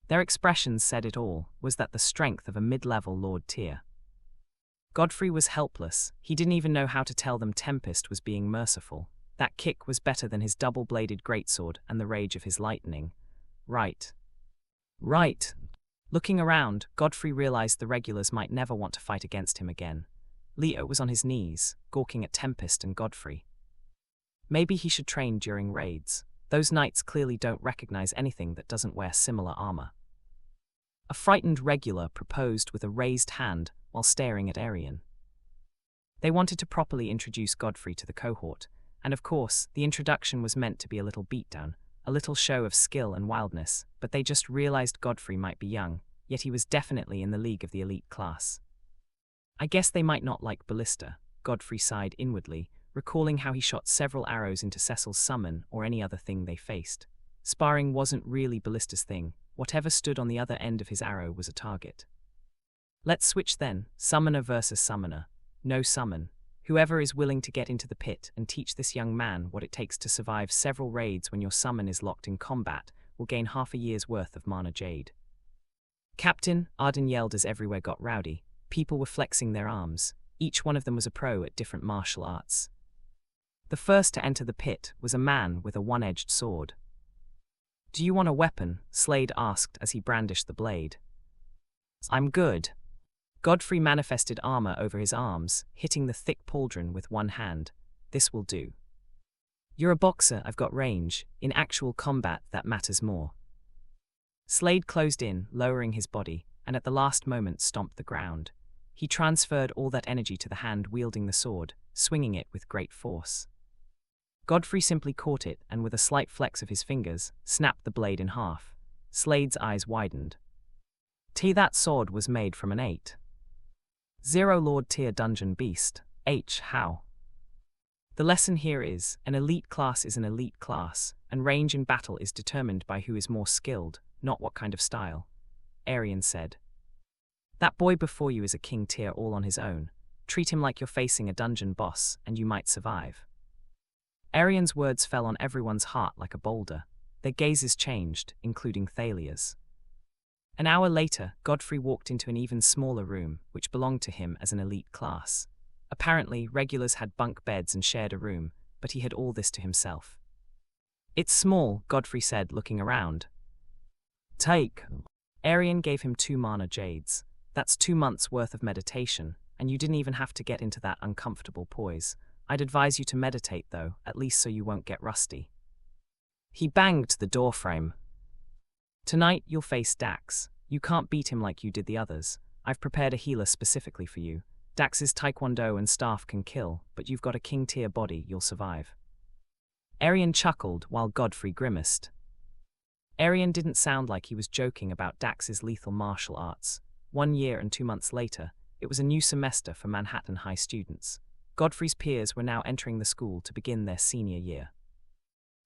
Their expressions said it all, was that the strength of a mid-level Lord tier. Godfrey was helpless. He didn't even know how to tell them Tempest was being merciful. That kick was better than his double-bladed greatsword and the rage of his lightning. Right. Looking around, Godfrey realized the regulars might never want to fight against him again. Leo was on his knees, gawking at Tempest and Godfrey. Maybe he should train during raids. Those knights clearly don't recognize anything that doesn't wear similar armor. A frightened regular proposed with a raised hand while staring at Arian. They wanted to properly introduce Godfrey to the cohort, and of course, the introduction was meant to be a little beatdown, a little show of skill and wildness, but they just realized Godfrey might be young, yet he was definitely in the league of the elite class. "I guess they might not like ballista," Godfrey sighed inwardly, recalling how he shot several arrows into Cecil's summon or any other thing they faced. Sparring wasn't really ballista's thing. Whatever stood on the other end of his arrow was a target. "Let's switch then, summoner versus summoner. No summon. Whoever is willing to get into the pit and teach this young man what it takes to survive several raids when your summon is locked in combat will gain half a year's worth of mana jade." "Captain," Arden yelled as everywhere got rowdy. People were flexing their arms. Each one of them was a pro at different martial arts. The first to enter the pit was a man with a one-edged sword. "Do you want a weapon?" Slade asked as he brandished the blade. "I'm good." Godfrey manifested armor over his arms, hitting the thick pauldron with one hand. "This will do." "You're a boxer, I've got range. In actual combat, that matters more." Slade closed in, lowering his body, and at the last moment stomped the ground. He transferred all that energy to the hand wielding the sword, swinging it with great force. Godfrey simply caught it and with a slight flex of his fingers, snapped the blade in half. Slade's eyes widened. That sword was made from an 8.0 Lord tier dungeon beast. How? The lesson here is, an elite class is an elite class, and range in battle is determined by who is more skilled, not what kind of style. Arian said. "That boy before you is a king tier all on his own. Treat him like you're facing a dungeon boss, and you might survive. Arian's words fell on everyone's heart like a boulder. Their gazes changed, including Thalia's. An hour later, Godfrey walked into an even smaller room, which belonged to him as an elite class. Apparently, regulars had bunk beds and shared a room, but he had all this to himself. "It's small," Godfrey said, looking around. "Take." Arian gave him 2 mana jades. "That's 2 months' worth of meditation, and you didn't even have to get into that uncomfortable poise. I'd advise you to meditate, though, at least so you won't get rusty." He banged the doorframe. "Tonight, you'll face Dax. You can't beat him like you did the others. I've prepared a healer specifically for you. Dax's taekwondo and staff can kill, but you've got a king-tier body, you'll survive." Arian chuckled while Godfrey grimaced. Arian didn't sound like he was joking about Dax's lethal martial arts. 1 year and 2 months later, it was a new semester for Manhattan High students. Godfrey's peers were now entering the school to begin their senior year.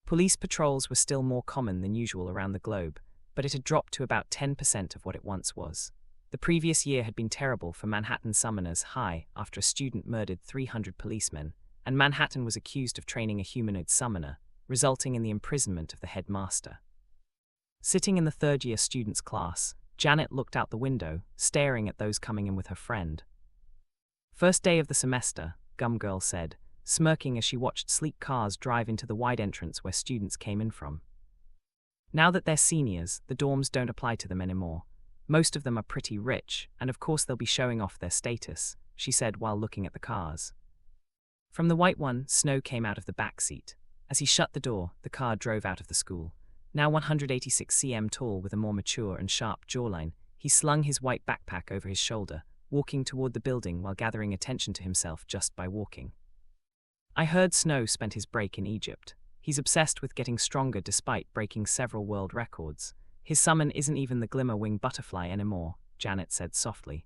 Police patrols were still more common than usual around the globe, but it had dropped to about 10% of what it once was. The previous year had been terrible for Manhattan Summoners High after a student murdered 300 policemen, and Manhattan was accused of training a humanoid summoner, resulting in the imprisonment of the headmaster. Sitting in the third-year students' class, Janet looked out the window, staring at those coming in with her friend. "First day of the semester," Gumgirl said, smirking as she watched sleek cars drive into the wide entrance where students came in from. "Now that they're seniors, the dorms don't apply to them anymore. Most of them are pretty rich, and of course they'll be showing off their status," she said while looking at the cars. From the white one, Snow came out of the back seat. As he shut the door, the car drove out of the school. Now 186 cm tall with a more mature and sharp jawline, he slung his white backpack over his shoulder, walking toward the building while gathering attention to himself just by walking. "I heard Snow spent his break in Egypt. He's obsessed with getting stronger despite breaking several world records. His summon isn't even the glimmer wing butterfly anymore," Janet said softly.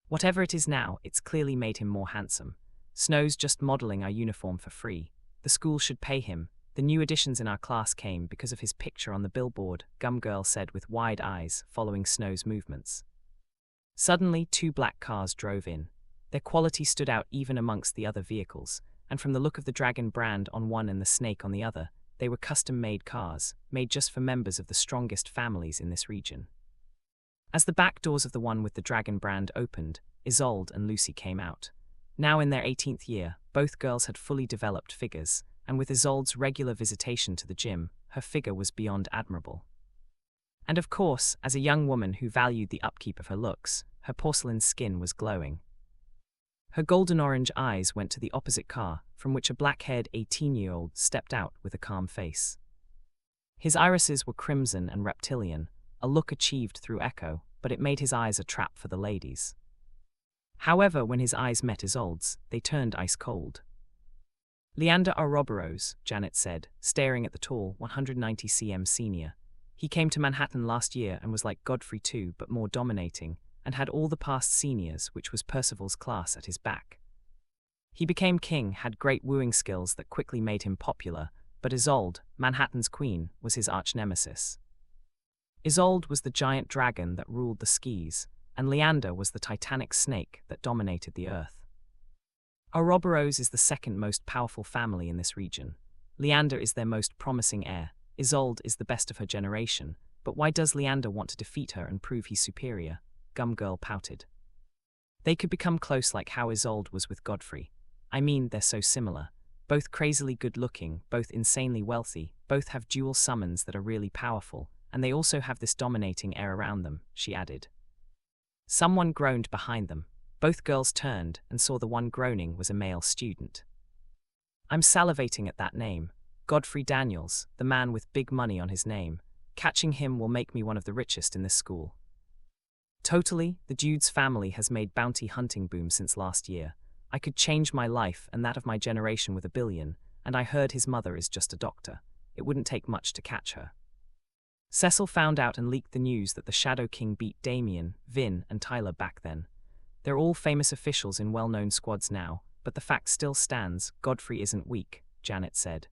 "Whatever it is now, it's clearly made him more handsome. Snow's just modeling our uniform for free. The school should pay him. The new additions in our class came because of his picture on the billboard," Gumgirl said with wide eyes, following Snow's movements. Suddenly, 2 black cars drove in. Their quality stood out even amongst the other vehicles, and from the look of the Dragon brand on one and the Snake on the other, they were custom-made cars, made just for members of the strongest families in this region. As the back doors of the one with the Dragon brand opened, Isolde and Lucy came out. Now in their 18th year, both girls had fully developed figures, and with Isolde's regular visitation to the gym, her figure was beyond admirable. And of course, as a young woman who valued the upkeep of her looks, her porcelain skin was glowing. Her golden-orange eyes went to the opposite car, from which a black-haired 18-year-old stepped out with a calm face. His irises were crimson and reptilian, a look achieved through echo, but it made his eyes a trap for the ladies. However, when his eyes met Isolde's, they turned ice-cold. "Leander Ouroboros," Janet said, staring at the tall, 190 cm senior. "He came to Manhattan last year and was like Godfrey too, but more dominating, and had all the past seniors, which was Percival's class, at his back. He became king, had great wooing skills that quickly made him popular, but Isolde, Manhattan's queen, was his arch-nemesis. Isolde was the giant dragon that ruled the skis, and Leander was the titanic snake that dominated the earth. Ouroboros is the second most powerful family in this region. Leander is their most promising heir. Isolde is the best of her generation, but why does Leander want to defeat her and prove he's superior?" Gumgirl pouted. "They could become close like how Isolde was with Godfrey. I mean, they're so similar. Both crazily good-looking, both insanely wealthy, both have dual summons that are really powerful, and they also have this dominating air around them," she added. Someone groaned behind them. Both girls turned and saw the one groaning was a male student. "I'm salivating at that name. Godfrey Daniels, the man with big money on his name. Catching him will make me one of the richest in this school." "Totally, the dude's family has made bounty hunting boom since last year. I could change my life and that of my generation with $1 billion, and I heard his mother is just a doctor. It wouldn't take much to catch her." Cecil found out and leaked the news that the Shadow King beat Damien, Vin, and Tyler back then. They're all famous officials in well-known squads now, but the fact still stands, Godfrey isn't weak, Janet said.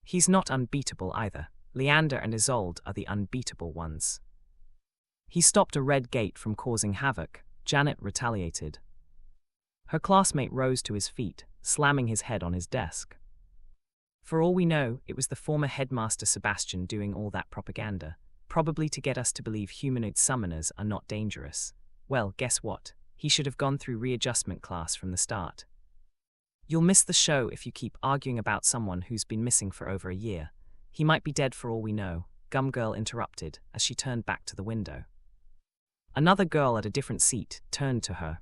"He's not unbeatable either. Leander and Isolde are the unbeatable ones." "He stopped a red gate from causing havoc," Janet retaliated. Her classmate rose to his feet, slamming his head on his desk. For all we know, it was the former headmaster Sebastian doing all that propaganda, probably to get us to believe humanoid summoners are not dangerous. Well, guess what? He should have gone through readjustment class from the start. You'll miss the show if you keep arguing about someone who's been missing for over a year. He might be dead for all we know, Gumgirl interrupted as she turned back to the window. Another girl at a different seat turned to her.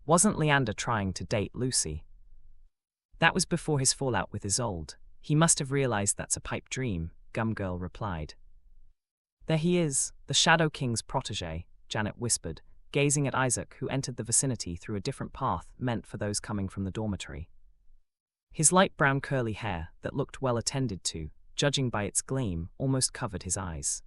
Wasn't Leander trying to date Lucy? That was before his fallout with Isolde. He must have realized that's a pipe dream, Gumgirl replied. There he is, the Shadow King's protege, Janet whispered, gazing at Isaac, who entered the vicinity through a different path meant for those coming from the dormitory. His light brown curly hair, that looked well attended to, judging by its gleam, almost covered his eyes.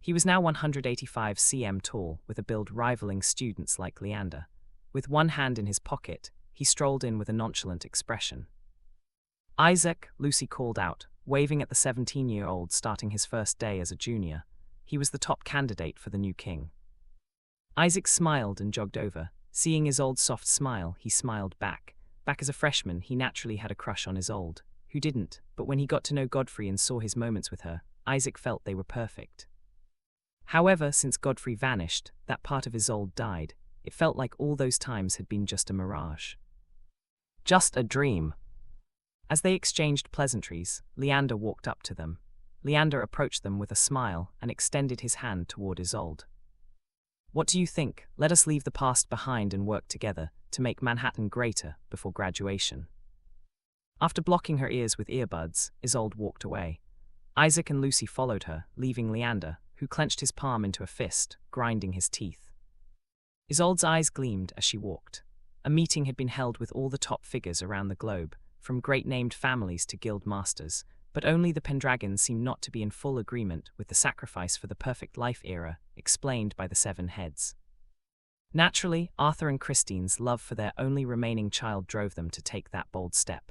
He was now 185 cm tall, with a build rivaling students like Leander. With one hand in his pocket, he strolled in with a nonchalant expression. Isaac, Lucy called out, waving at the 17-year-old starting his first day as a junior. He was the top candidate for the new king. Isaac smiled and jogged over. Seeing Isolde's soft smile, he smiled back. Back as a freshman, he naturally had a crush on Isolde. Who didn't? But when he got to know Godfrey and saw his moments with her, Isaac felt they were perfect. However, since Godfrey vanished, that part of Isolde died. It felt like all those times had been just a mirage. Just a dream. As they exchanged pleasantries, Leander walked up to them. Leander approached them with a smile and extended his hand toward Isolde. What do you think? Let us leave the past behind and work together to make Manhattan greater before graduation. After blocking her ears with earbuds, Isolde walked away. Isaac and Lucy followed her, leaving Leander, who clenched his palm into a fist, grinding his teeth. Isolde's eyes gleamed as she walked. A meeting had been held with all the top figures around the globe, from great-named families to guild masters, but only the Pendragons seemed not to be in full agreement with the sacrifice for the perfect life era, explained by the 7 heads. Naturally, Arthur and Christine's love for their only remaining child drove them to take that bold step.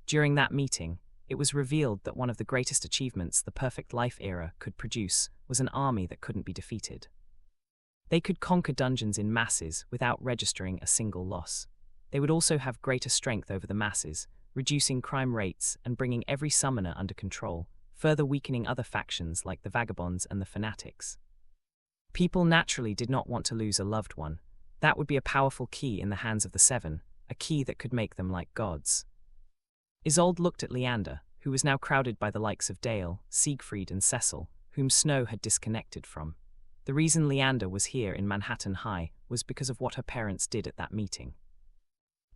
During that meeting, it was revealed that one of the greatest achievements the perfect life era could produce was an army that couldn't be defeated. They could conquer dungeons in masses without registering a single loss. They would also have greater strength over the masses, reducing crime rates and bringing every summoner under control, further weakening other factions like the Vagabonds and the Fanatics. People naturally did not want to lose a loved one. That would be a powerful key in the hands of the 7, a key that could make them like gods. Isolde looked at Leander, who was now crowded by the likes of Dale, Siegfried and Cecil, whom Snow had disconnected from. The reason Leander was here in Manhattan High was because of what her parents did at that meeting.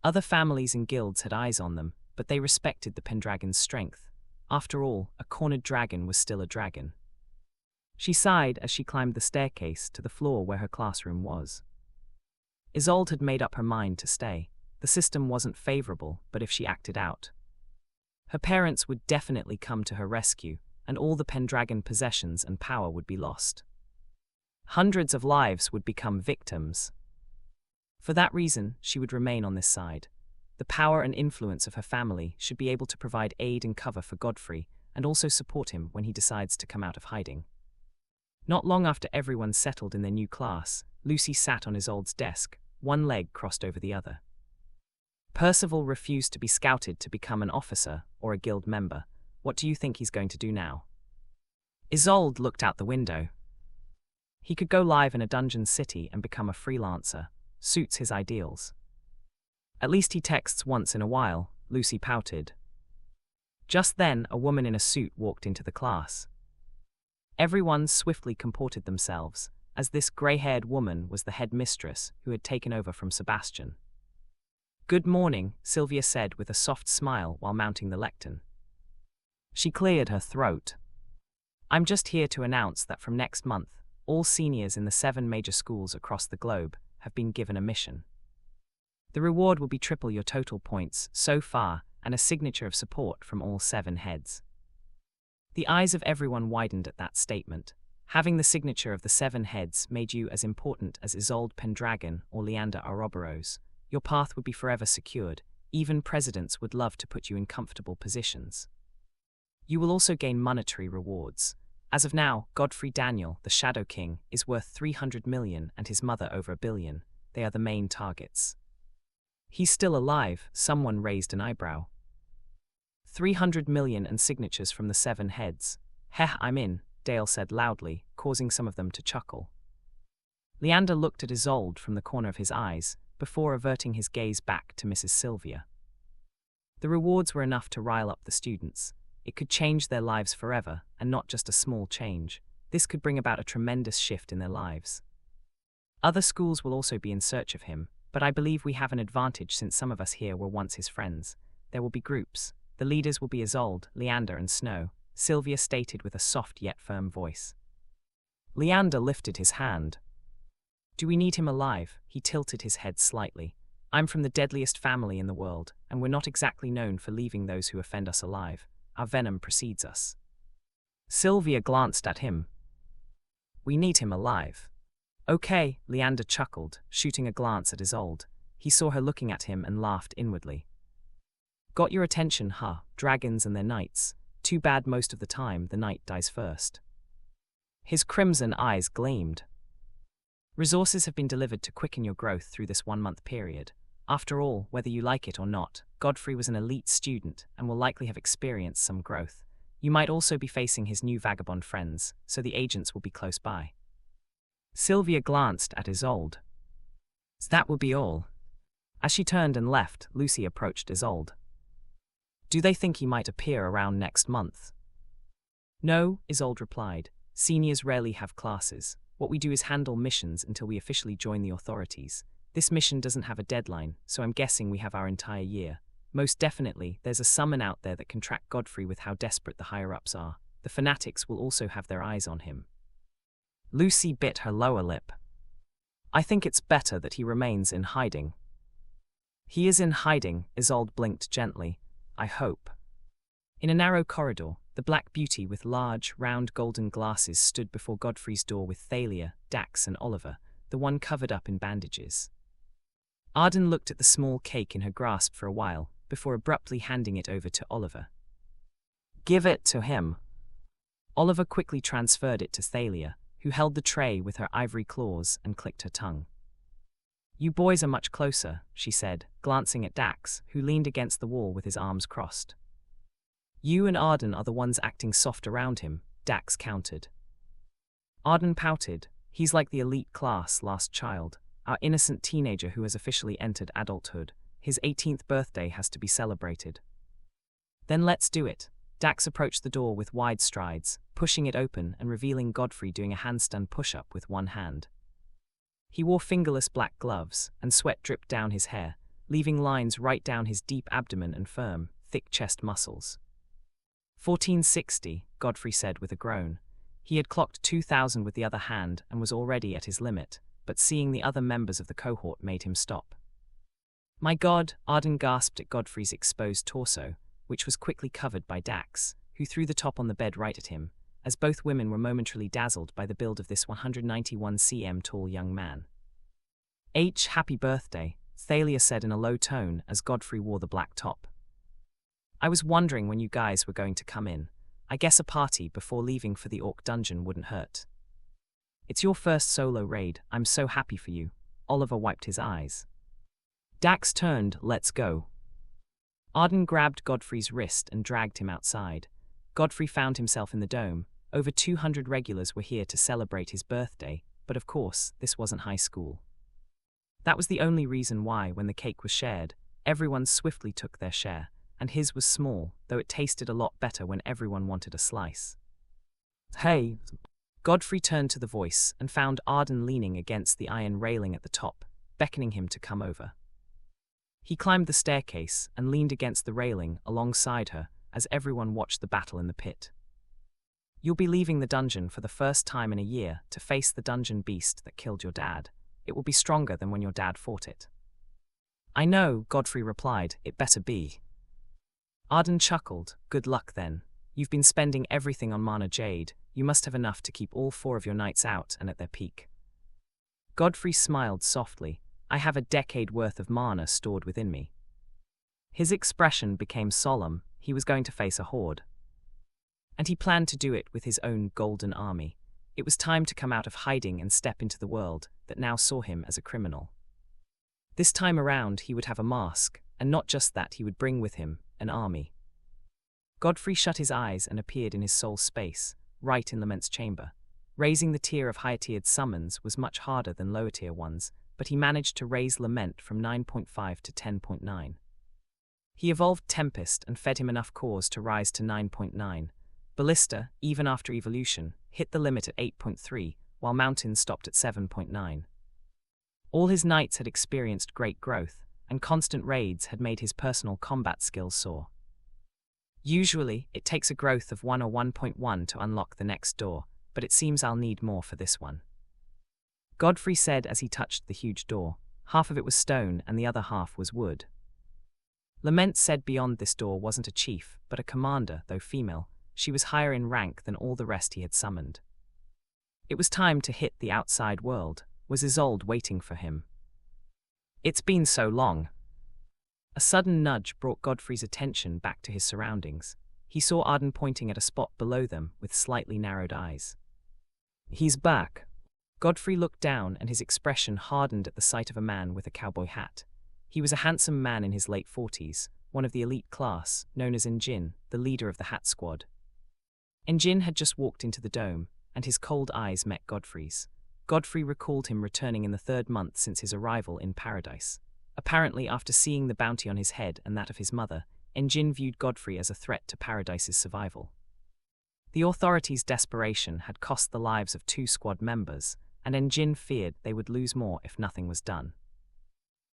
Other families and guilds had eyes on them, but they respected the Pendragon's strength. After all, a cornered dragon was still a dragon. She sighed as she climbed the staircase to the floor where her classroom was. Isolde had made up her mind to stay. The system wasn't favorable, but if she acted out, her parents would definitely come to her rescue, and all the Pendragon possessions and power would be lost. Hundreds of lives would become victims. For that reason, she would remain on this side. The power and influence of her family should be able to provide aid and cover for Godfrey, and also support him when he decides to come out of hiding. Not long after everyone settled in their new class, Lucy sat on Isolde's desk, one leg crossed over the other. Percival refused to be scouted to become an officer or a guild member. What do you think he's going to do now? Isolde looked out the window. He could go live in a dungeon city and become a freelancer. Suits his ideals. At least he texts once in a while, Lucy pouted. Just then, a woman in a suit walked into the class. Everyone swiftly comported themselves, as this grey-haired woman was the headmistress who had taken over from Sebastian. Good morning, Sylvia said with a soft smile while mounting the lectern. She cleared her throat. I'm just here to announce that from next month, all seniors in the 7 major schools across the globe have been given a mission. The reward will be triple your total points so far and a signature of support from all 7 heads. The eyes of everyone widened at that statement. Having the signature of the 7 heads made you as important as Isolde Pendragon or Leander Ouroboros. Your path would be forever secured. Even presidents would love to put you in comfortable positions. You will also gain monetary rewards. As of now, Godfrey Daniel, the Shadow King, is worth 300 million and his mother over $1 billion. They are the main targets. He's still alive, someone raised an eyebrow. 300 million and signatures from the 7 heads. Heh, I'm in, Dale said loudly, causing some of them to chuckle. Leander looked at Isolde from the corner of his eyes, before averting his gaze back to Mrs. Sylvia. The rewards were enough to rile up the students. It could change their lives forever, and not just a small change. This could bring about a tremendous shift in their lives. Other schools will also be in search of him, but I believe we have an advantage since some of us here were once his friends. There will be groups. The leaders will be Isolde, Leander and Snow, Sylvia stated with a soft yet firm voice. Leander lifted his hand. Do we need him alive? He tilted his head slightly. I'm from the deadliest family in the world, and we're not exactly known for leaving those who offend us alive. Our venom precedes us. Sylvia glanced at him. We need him alive. Okay, Leander chuckled, shooting a glance at Isolde. He saw her looking at him and laughed inwardly. Got your attention, huh? Dragons and their knights. Too bad most of the time the knight dies first. His crimson eyes gleamed. Resources have been delivered to quicken your growth through this 1-month period. After all, whether you like it or not, Godfrey was an elite student and will likely have experienced some growth. You might also be facing his new vagabond friends, so the agents will be close by. Sylvia glanced at Isolde. That will be all. As she turned and left, Lucy approached Isolde. Do they think he might appear around next month? No, Isolde replied. Seniors rarely have classes. What we do is handle missions until we officially join the authorities. This mission doesn't have a deadline, so I'm guessing we have our entire year. Most definitely, there's a summon out there that can track Godfrey with how desperate the higher-ups are. The fanatics will also have their eyes on him. Lucy bit her lower lip. I think it's better that he remains in hiding. He is in hiding, Isolde blinked gently. I hope. In a narrow corridor, the Black Beauty with large, round golden glasses stood before Godfrey's door with Thalia, Dax and Oliver, the one covered up in bandages. Arden looked at the small cake in her grasp for a while, before abruptly handing it over to Oliver. Give it to him. Oliver quickly transferred it to Thalia, who held the tray with her ivory claws and clicked her tongue. You boys are much closer, she said, glancing at Dax, who leaned against the wall with his arms crossed. You and Arden are the ones acting soft around him, Dax countered. Arden pouted. He's like the elite class last child, our innocent teenager who has officially entered adulthood. His 18th birthday has to be celebrated. Then let's do it. Dax approached the door with wide strides, pushing it open and revealing Godfrey doing a handstand push-up with one hand. He wore fingerless black gloves, and sweat dripped down his hair, leaving lines right down his deep abdomen and firm, thick chest muscles. 1460, Godfrey said with a groan. He had clocked 2,000 with the other hand and was already at his limit, but seeing the other members of the cohort made him stop. My God, Arden gasped at Godfrey's exposed torso, which was quickly covered by Dax, who threw the top on the bed right at him, as both women were momentarily dazzled by the build of this 191 cm tall young man. Happy birthday, Thalia said in a low tone as Godfrey wore the black top. I was wondering when you guys were going to come in. I guess a party before leaving for the Orc dungeon wouldn't hurt. It's your first solo raid, I'm so happy for you. Oliver wiped his eyes. Dax turned, let's go. Arden grabbed Godfrey's wrist and dragged him outside. Godfrey found himself in the dome. Over 200 regulars were here to celebrate his birthday, but of course, this wasn't high school. That was the only reason why, when the cake was shared, everyone swiftly took their share, and his was small, though it tasted a lot better when everyone wanted a slice. Hey! Godfrey turned to the voice and found Arden leaning against the iron railing at the top, beckoning him to come over. He climbed the staircase and leaned against the railing alongside her as everyone watched the battle in the pit. You'll be leaving the dungeon for the first time in a year to face the dungeon beast that killed your dad. It will be stronger than when your dad fought it. I know, Godfrey replied, it better be. Arden chuckled, good luck then. You've been spending everything on Mana Jade, you must have enough to keep all 4 of your knights out and at their peak. Godfrey smiled softly, I have a decade worth of mana stored within me. His expression became solemn, he was going to face a horde. And he planned to do it with his own golden army. It was time to come out of hiding and step into the world that now saw him as a criminal. This time around, he would have a mask, and not just that, he would bring with him an army. Godfrey shut his eyes and appeared in his soul's space, right in Lament's chamber. Raising the tier of higher-tiered summons was much harder than lower-tier ones, but he managed to raise Lament from 9.5 to 10.9. He evolved Tempest and fed him enough cores to rise to 9.9. Ballista, even after evolution, hit the limit at 8.3, while Mountain stopped at 7.9. All his knights had experienced great growth, and constant raids had made his personal combat skills soar. Usually, it takes a growth of 1 or 1.1 to unlock the next door, but it seems I'll need more for this one. Godfrey said as he touched the huge door. Half of it was stone and the other half was wood. Lament said beyond this door wasn't a chief, but a commander, though female. She was higher in rank than all the rest he had summoned. It was time to hit the outside world. Was Isolde waiting for him? It's been so long. A sudden nudge brought Godfrey's attention back to his surroundings. He saw Arden pointing at a spot below them with slightly narrowed eyes. He's back. Godfrey looked down and his expression hardened at the sight of a man with a cowboy hat. He was a handsome man in his late 40s, one of the elite class, known as Njin, the leader of the Hat Squad. Njin had just walked into the dome, and his cold eyes met Godfrey's. Godfrey recalled him returning in the 3rd month since his arrival in Paradise. Apparently, after seeing the bounty on his head and that of his mother, Njin viewed Godfrey as a threat to Paradise's survival. The authorities' desperation had cost the lives of 2 squad members, and Njin feared they would lose more if nothing was done.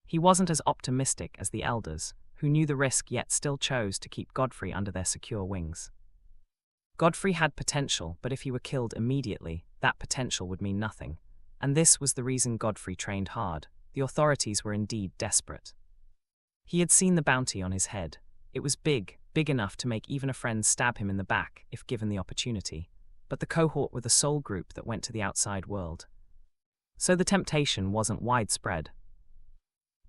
He wasn't as optimistic as the elders, who knew the risk yet still chose to keep Godfrey under their secure wings. Godfrey had potential, but if he were killed immediately, that potential would mean nothing. And this was the reason Godfrey trained hard. The authorities were indeed desperate. He had seen the bounty on his head. It was big enough to make even a friend stab him in the back if given the opportunity. But the cohort were the sole group that went to the outside world. So the temptation wasn't widespread.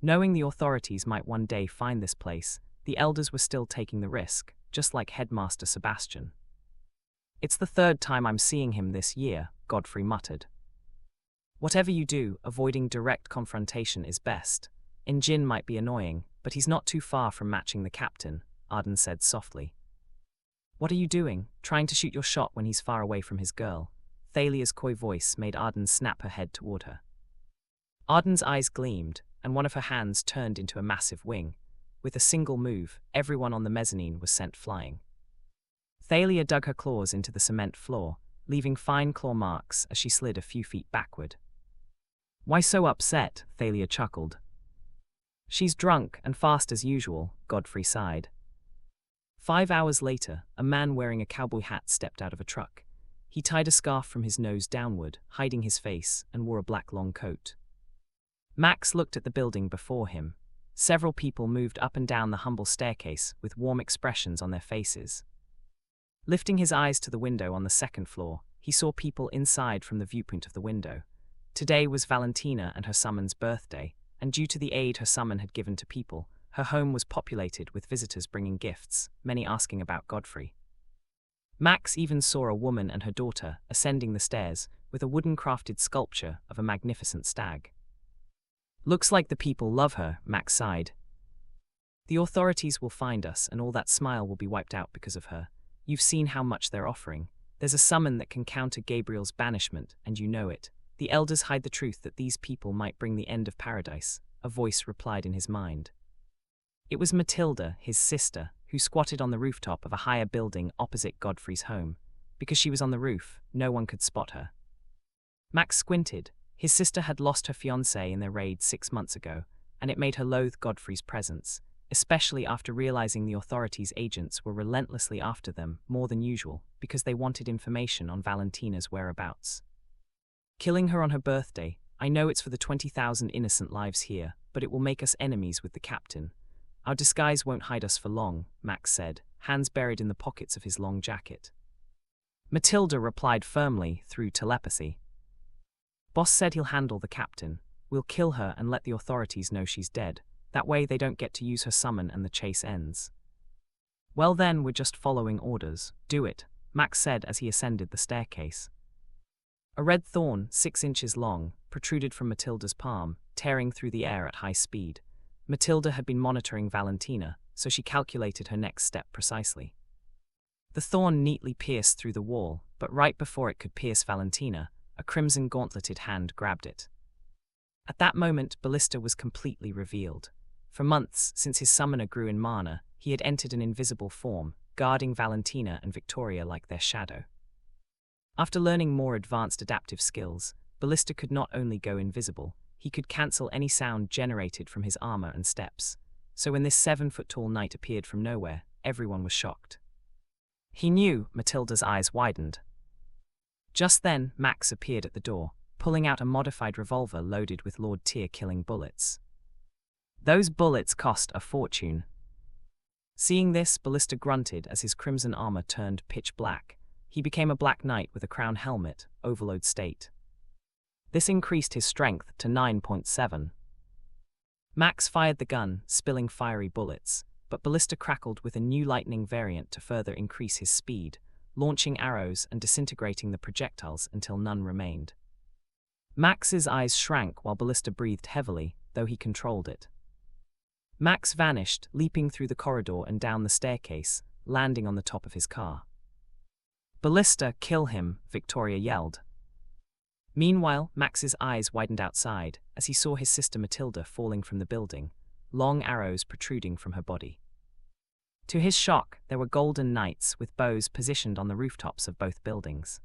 Knowing the authorities might one day find this place, the elders were still taking the risk, just like Headmaster Sebastian. It's the 3rd time I'm seeing him this year, Godfrey muttered. Whatever you do, avoiding direct confrontation is best. Njin might be annoying, but he's not too far from matching the captain, Arden said softly. What are you doing, trying to shoot your shot when he's far away from his girl? Thalia's coy voice made Arden snap her head toward her. Arden's eyes gleamed, and one of her hands turned into a massive wing. With a single move, everyone on the mezzanine was sent flying. Thalia dug her claws into the cement floor, leaving fine claw marks as she slid a few feet backward. Why so upset? Thalia chuckled. She's drunk and fast as usual, Godfrey sighed. 5 hours later, a man wearing a cowboy hat stepped out of a truck. He tied a scarf from his nose downward, hiding his face, and wore a black long coat. Max looked at the building before him. Several people moved up and down the humble staircase with warm expressions on their faces. Lifting his eyes to the window on the 2nd floor, he saw people inside from the viewpoint of the window. Today was Valentina and her summon's birthday, and due to the aid her summon had given to people, her home was populated with visitors bringing gifts, many asking about Godfrey. Max even saw a woman and her daughter ascending the stairs with a wooden-crafted sculpture of a magnificent stag. Looks like the people love her, Max sighed. The authorities will find us and all that smile will be wiped out because of her. You've seen how much they're offering. There's a summon that can counter Gabriel's banishment, and you know it. The elders hide the truth that these people might bring the end of Paradise, a voice replied in his mind. It was Matilda, his sister, who squatted on the rooftop of a higher building opposite Godfrey's home. Because she was on the roof, no one could spot her. Max squinted. His sister had lost her fiancé in their raid 6 months ago, and it made her loathe Godfrey's presence, especially after realizing the authorities' agents were relentlessly after them more than usual because they wanted information on Valentina's whereabouts. Killing her on her birthday, I know it's for the 20,000 innocent lives here, but it will make us enemies with the captain. Our disguise won't hide us for long, Max said, hands buried in the pockets of his long jacket. Matilda replied firmly through telepathy. Boss said he'll handle the captain. We'll kill her and let the authorities know she's dead. That way they don't get to use her summon and the chase ends. Well then, we're just following orders. Do it, Max said as he ascended the staircase. A red thorn, 6 inches long, protruded from Matilda's palm, tearing through the air at high speed. Matilda had been monitoring Valentina, so she calculated her next step precisely. The thorn neatly pierced through the wall, but right before it could pierce Valentina, a crimson gauntleted hand grabbed it. At that moment, Ballista was completely revealed. For months, since his summoner grew in mana, he had entered an invisible form, guarding Valentina and Victoria like their shadow. After learning more advanced adaptive skills, Ballista could not only go invisible, he could cancel any sound generated from his armor and steps. So when this 7-foot-tall knight appeared from nowhere, everyone was shocked. He knew. Matilda's eyes widened. Just then, Max appeared at the door, pulling out a modified revolver loaded with Lord Tier-killing bullets. Those bullets cost a fortune. Seeing this, Ballista grunted as his crimson armor turned pitch black. He became a black knight with a crown helmet, overload state. This increased his strength to 9.7. Max fired the gun, spilling fiery bullets, but Ballista crackled with a new lightning variant to further increase his speed, launching arrows and disintegrating the projectiles until none remained. Max's eyes shrank while Ballista breathed heavily, though he controlled it. Max vanished, leaping through the corridor and down the staircase, landing on the top of his car. "Ballista, kill him," Victoria yelled. Meanwhile, Max's eyes widened outside as he saw his sister Matilda falling from the building, long arrows protruding from her body. To his shock, there were golden knights with bows positioned on the rooftops of both buildings.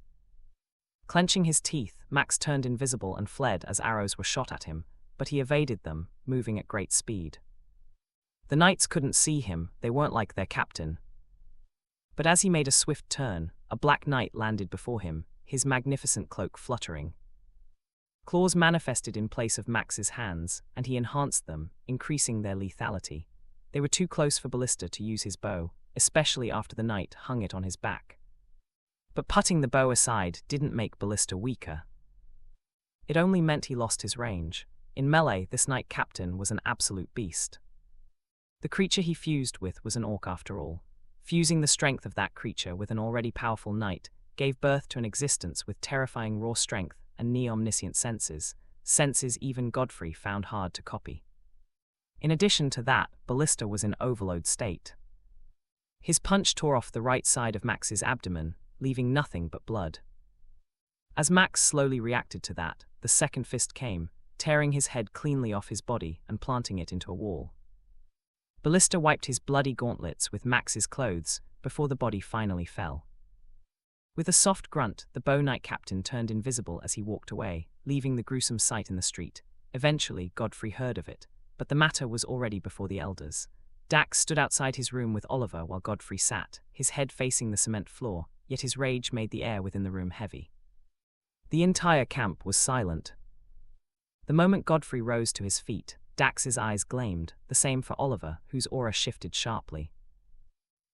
Clenching his teeth, Max turned invisible and fled as arrows were shot at him, but he evaded them, moving at great speed. The knights couldn't see him, they weren't like their captain. But as he made a swift turn, a black knight landed before him, his magnificent cloak fluttering. Claws manifested in place of Max's hands, and he enhanced them, increasing their lethality. They were too close for Ballista to use his bow, especially after the knight hung it on his back. But putting the bow aside didn't make Ballista weaker. It only meant he lost his range. In melee, this knight captain was an absolute beast. The creature he fused with was an orc after all. Fusing the strength of that creature with an already powerful knight gave birth to an existence with terrifying raw strength and near-omniscient senses even Godfrey found hard to copy. In addition to that, Ballista was in overload state. His punch tore off the right side of Max's abdomen, leaving nothing but blood. As Max slowly reacted to that, the second fist came, tearing his head cleanly off his body and planting it into a wall. Ballista wiped his bloody gauntlets with Max's clothes before the body finally fell. With a soft grunt, the bow knight captain turned invisible as he walked away, leaving the gruesome sight in the street. Eventually, Godfrey heard of it, but the matter was already before the elders. Dax stood outside his room with Oliver while Godfrey sat, his head facing the cement floor, yet his rage made the air within the room heavy. The entire camp was silent. The moment Godfrey rose to his feet, Dax's eyes gleamed, the same for Oliver, whose aura shifted sharply.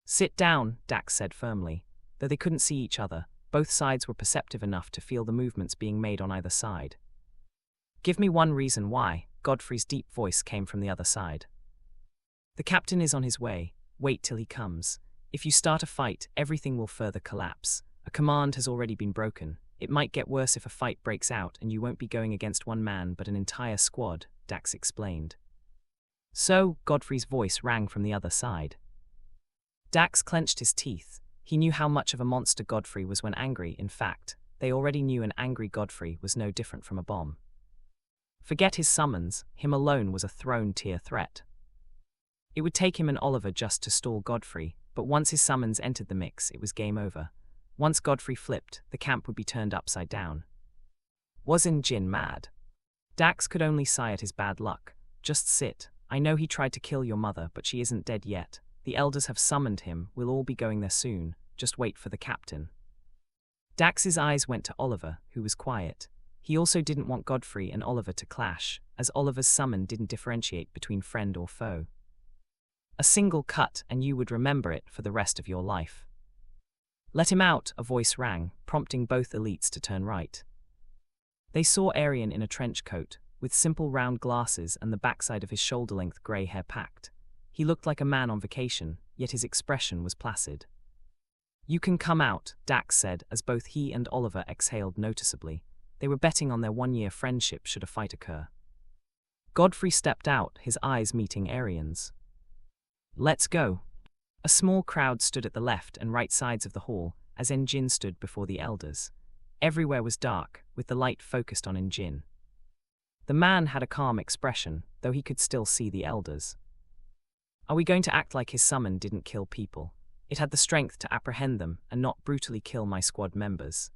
"Sit down," Dax said firmly. Though they couldn't see each other, both sides were perceptive enough to feel the movements being made on either side. "Give me one reason why," Godfrey's deep voice came from the other side. "The captain is on his way. Wait till he comes. If you start a fight, everything will further collapse. A command has already been broken. It might get worse if a fight breaks out and you won't be going against one man but an entire squad," Dax explained. "So," Godfrey's voice rang from the other side. Dax clenched his teeth. He knew how much of a monster Godfrey was when angry. In fact, they already knew an angry Godfrey was no different from a bomb. Forget his summons, him alone was a throne-tier threat. It would take him and Oliver just to stall Godfrey, but once his summons entered the mix, it was game over. Once Godfrey flipped, the camp would be turned upside down. Wasn't Jin mad? Dax could only sigh at his bad luck. "Just sit. I know he tried to kill your mother, but she isn't dead yet. The elders have summoned him, we'll all be going there soon. Just wait for the captain." Dax's eyes went to Oliver, who was quiet. He also didn't want Godfrey and Oliver to clash, as Oliver's summon didn't differentiate between friend or foe. A single cut and you would remember it for the rest of your life. "Let him out," a voice rang, prompting both elites to turn right. They saw Aryan in a trench coat, with simple round glasses and the backside of his shoulder-length grey hair packed. He looked like a man on vacation, yet his expression was placid. "You can come out," Dax said, as both he and Oliver exhaled noticeably. They were betting on their one-year friendship should a fight occur. Godfrey stepped out, his eyes meeting Arian's. "Let's go." A small crowd stood at the left and right sides of the hall as Njin stood before the elders. Everywhere was dark, with the light focused on Njin. The man had a calm expression, though he could still see the elders. "Are we going to act like his summon didn't kill people? It had the strength to apprehend them and not brutally kill my squad members.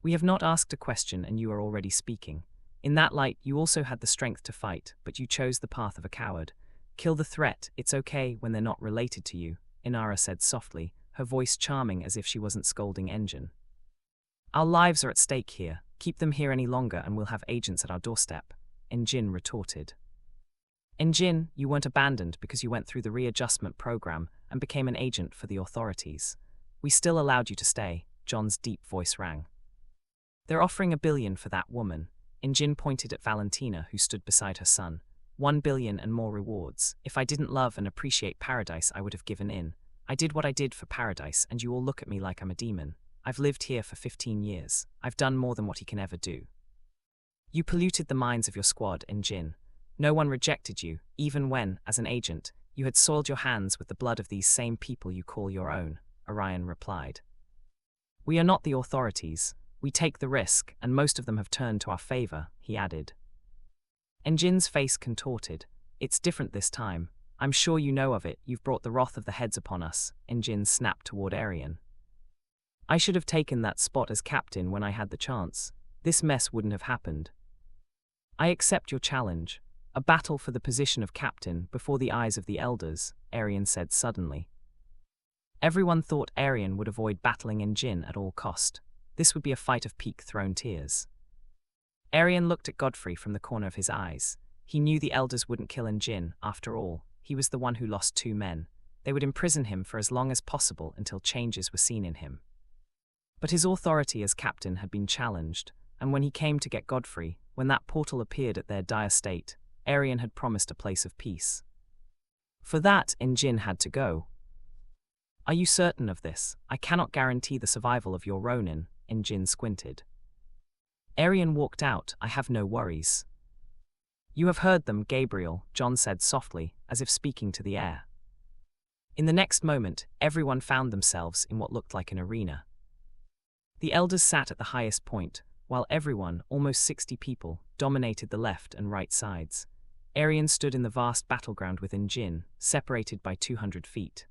We have not asked a question and you are already speaking. In that light, you also had the strength to fight, but you chose the path of a coward. Kill the threat, it's okay when they're not related to you," Inara said softly, her voice charming as if she wasn't scolding Njin. "Our lives are at stake here. Keep them here any longer and we'll have agents at our doorstep," Njin retorted. "Njin, you weren't abandoned because you went through the readjustment program and became an agent for the authorities. We still allowed you to stay," John's deep voice rang. "They're offering $1 billion for that woman." Njin pointed at Valentina, who stood beside her son. $1 billion and more rewards. If I didn't love and appreciate paradise, I would have given in. I did what I did for paradise, and you all look at me like I'm a demon. I've lived here for 15 years. I've done more than what he can ever do. You polluted the minds of your squad, Njin. No one rejected you, even when, as an agent, you had soiled your hands with the blood of these same people you call your own, Orion replied. "We are not the authorities. We take the risk, and most of them have turned to our favor," he added. Njin's face contorted. "It's different this time. I'm sure you know of it. You've brought the wrath of the heads upon us," Njin snapped toward Arian. "I should have taken that spot as captain when I had the chance. This mess wouldn't have happened." "I accept your challenge. A battle for the position of captain before the eyes of the elders," Arian said suddenly. Everyone thought Arian would avoid battling Njin at all cost. This would be a fight of peak throne tiers. Arian looked at Godfrey from the corner of his eyes. He knew the elders wouldn't kill Njin, after all. He was the one who lost 2 men. They would imprison him for as long as possible until changes were seen in him. But his authority as captain had been challenged, and when he came to get Godfrey, when that portal appeared at their dire state, Arian had promised a place of peace. For that, Njin had to go. "Are you certain of this? I cannot guarantee the survival of your Ronin," Njin squinted. Arian walked out. "I have no worries." "You have heard them, Gabriel," John said softly, as if speaking to the air. In the next moment, everyone found themselves in what looked like an arena. The elders sat at the highest point, while everyone, almost 60 people, dominated the left and right sides. Arian stood in the vast battleground with Njin, separated by 200 feet.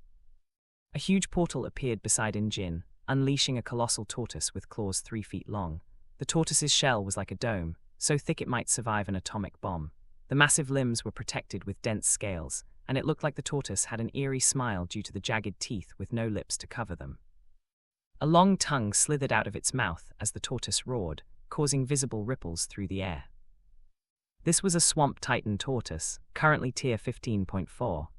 A huge portal appeared beside Njin, unleashing a colossal tortoise with claws 3 feet long. The tortoise's shell was like a dome, so thick it might survive an atomic bomb. The massive limbs were protected with dense scales, and it looked like the tortoise had an eerie smile due to the jagged teeth with no lips to cover them. A long tongue slithered out of its mouth as the tortoise roared, causing visible ripples through the air. This was a swamp titan tortoise, currently tier 15.4.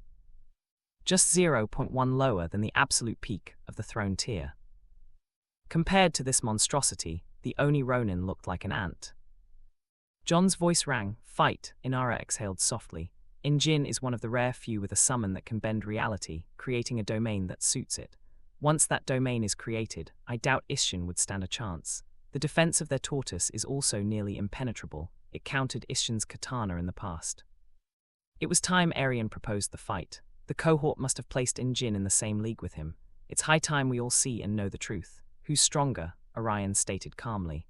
Just 0.1 lower than the absolute peak of the throne tier. Compared to this monstrosity, the Oni Ronin looked like an ant. John's voice rang. "Fight," Inara exhaled softly. Njin is one of the rare few with a summon that can bend reality, creating a domain that suits it. Once that domain is created, I doubt Isshin would stand a chance. The defense of their tortoise is also nearly impenetrable. It countered Isshin's katana in the past. It was time Arian proposed the fight. The cohort must have placed Njin in the same league with him. "It's high time we all see and know the truth. Who's stronger?" Orion stated calmly.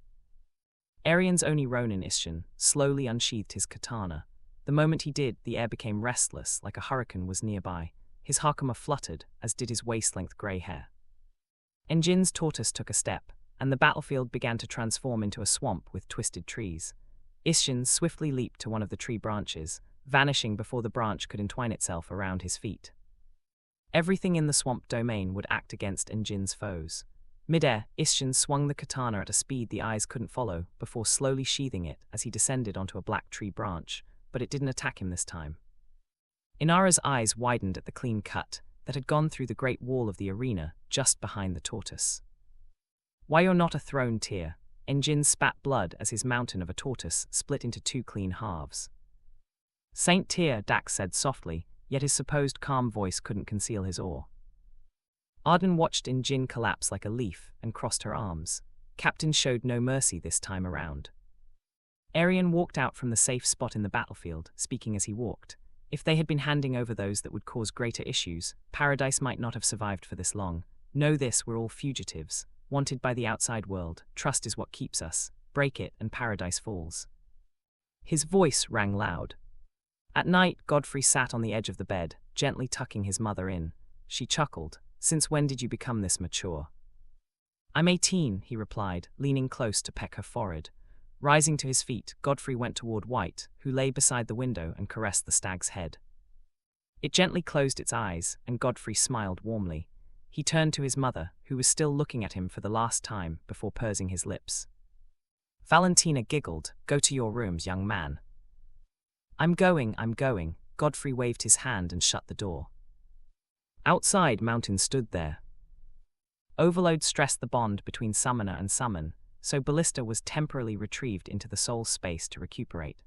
Arian's Oni Ronin Isshin slowly unsheathed his katana. The moment he did, the air became restless, like a hurricane was nearby. His hakama fluttered, as did his waist-length grey hair. Njin's tortoise took a step, and the battlefield began to transform into a swamp with twisted trees. Isshin swiftly leaped to one of the tree branches, vanishing before the branch could entwine itself around his feet. Everything in the swamp domain would act against Njin's foes. Mid-air, Isshin swung the katana at a speed the eyes couldn't follow, before slowly sheathing it as he descended onto a black tree branch, but it didn't attack him this time. Inara's eyes widened at the clean cut that had gone through the great wall of the arena just behind the tortoise. "Why you're not a throne tier?" Njin spat blood as his mountain of a tortoise split into 2 clean halves. "Saint tier," Dax said softly, yet his supposed calm voice couldn't conceal his awe. Arden watched Njin collapse like a leaf and crossed her arms. Captain showed no mercy this time around. Arian walked out from the safe spot in the battlefield, speaking as he walked. If they had been handing over those that would cause greater issues, Paradise might not have survived for this long. Know this, we're all fugitives, wanted by the outside world. Trust is what keeps us. Break it and Paradise falls. His voice rang loud. At night, Godfrey sat on the edge of the bed, gently tucking his mother in. She chuckled. Since when did you become this mature? I'm 18, he replied, leaning close to peck her forehead. Rising to his feet, Godfrey went toward White, who lay beside the window and caressed the stag's head. It gently closed its eyes, and Godfrey smiled warmly. He turned to his mother, who was still looking at him for the last time before pursing his lips. Valentina giggled. Go to your rooms, young man. I'm going. Godfrey waved his hand and shut the door. Outside, Mountain stood there. Overload stressed the bond between summoner and summon, so Ballista was temporarily retrieved into the soul space to recuperate.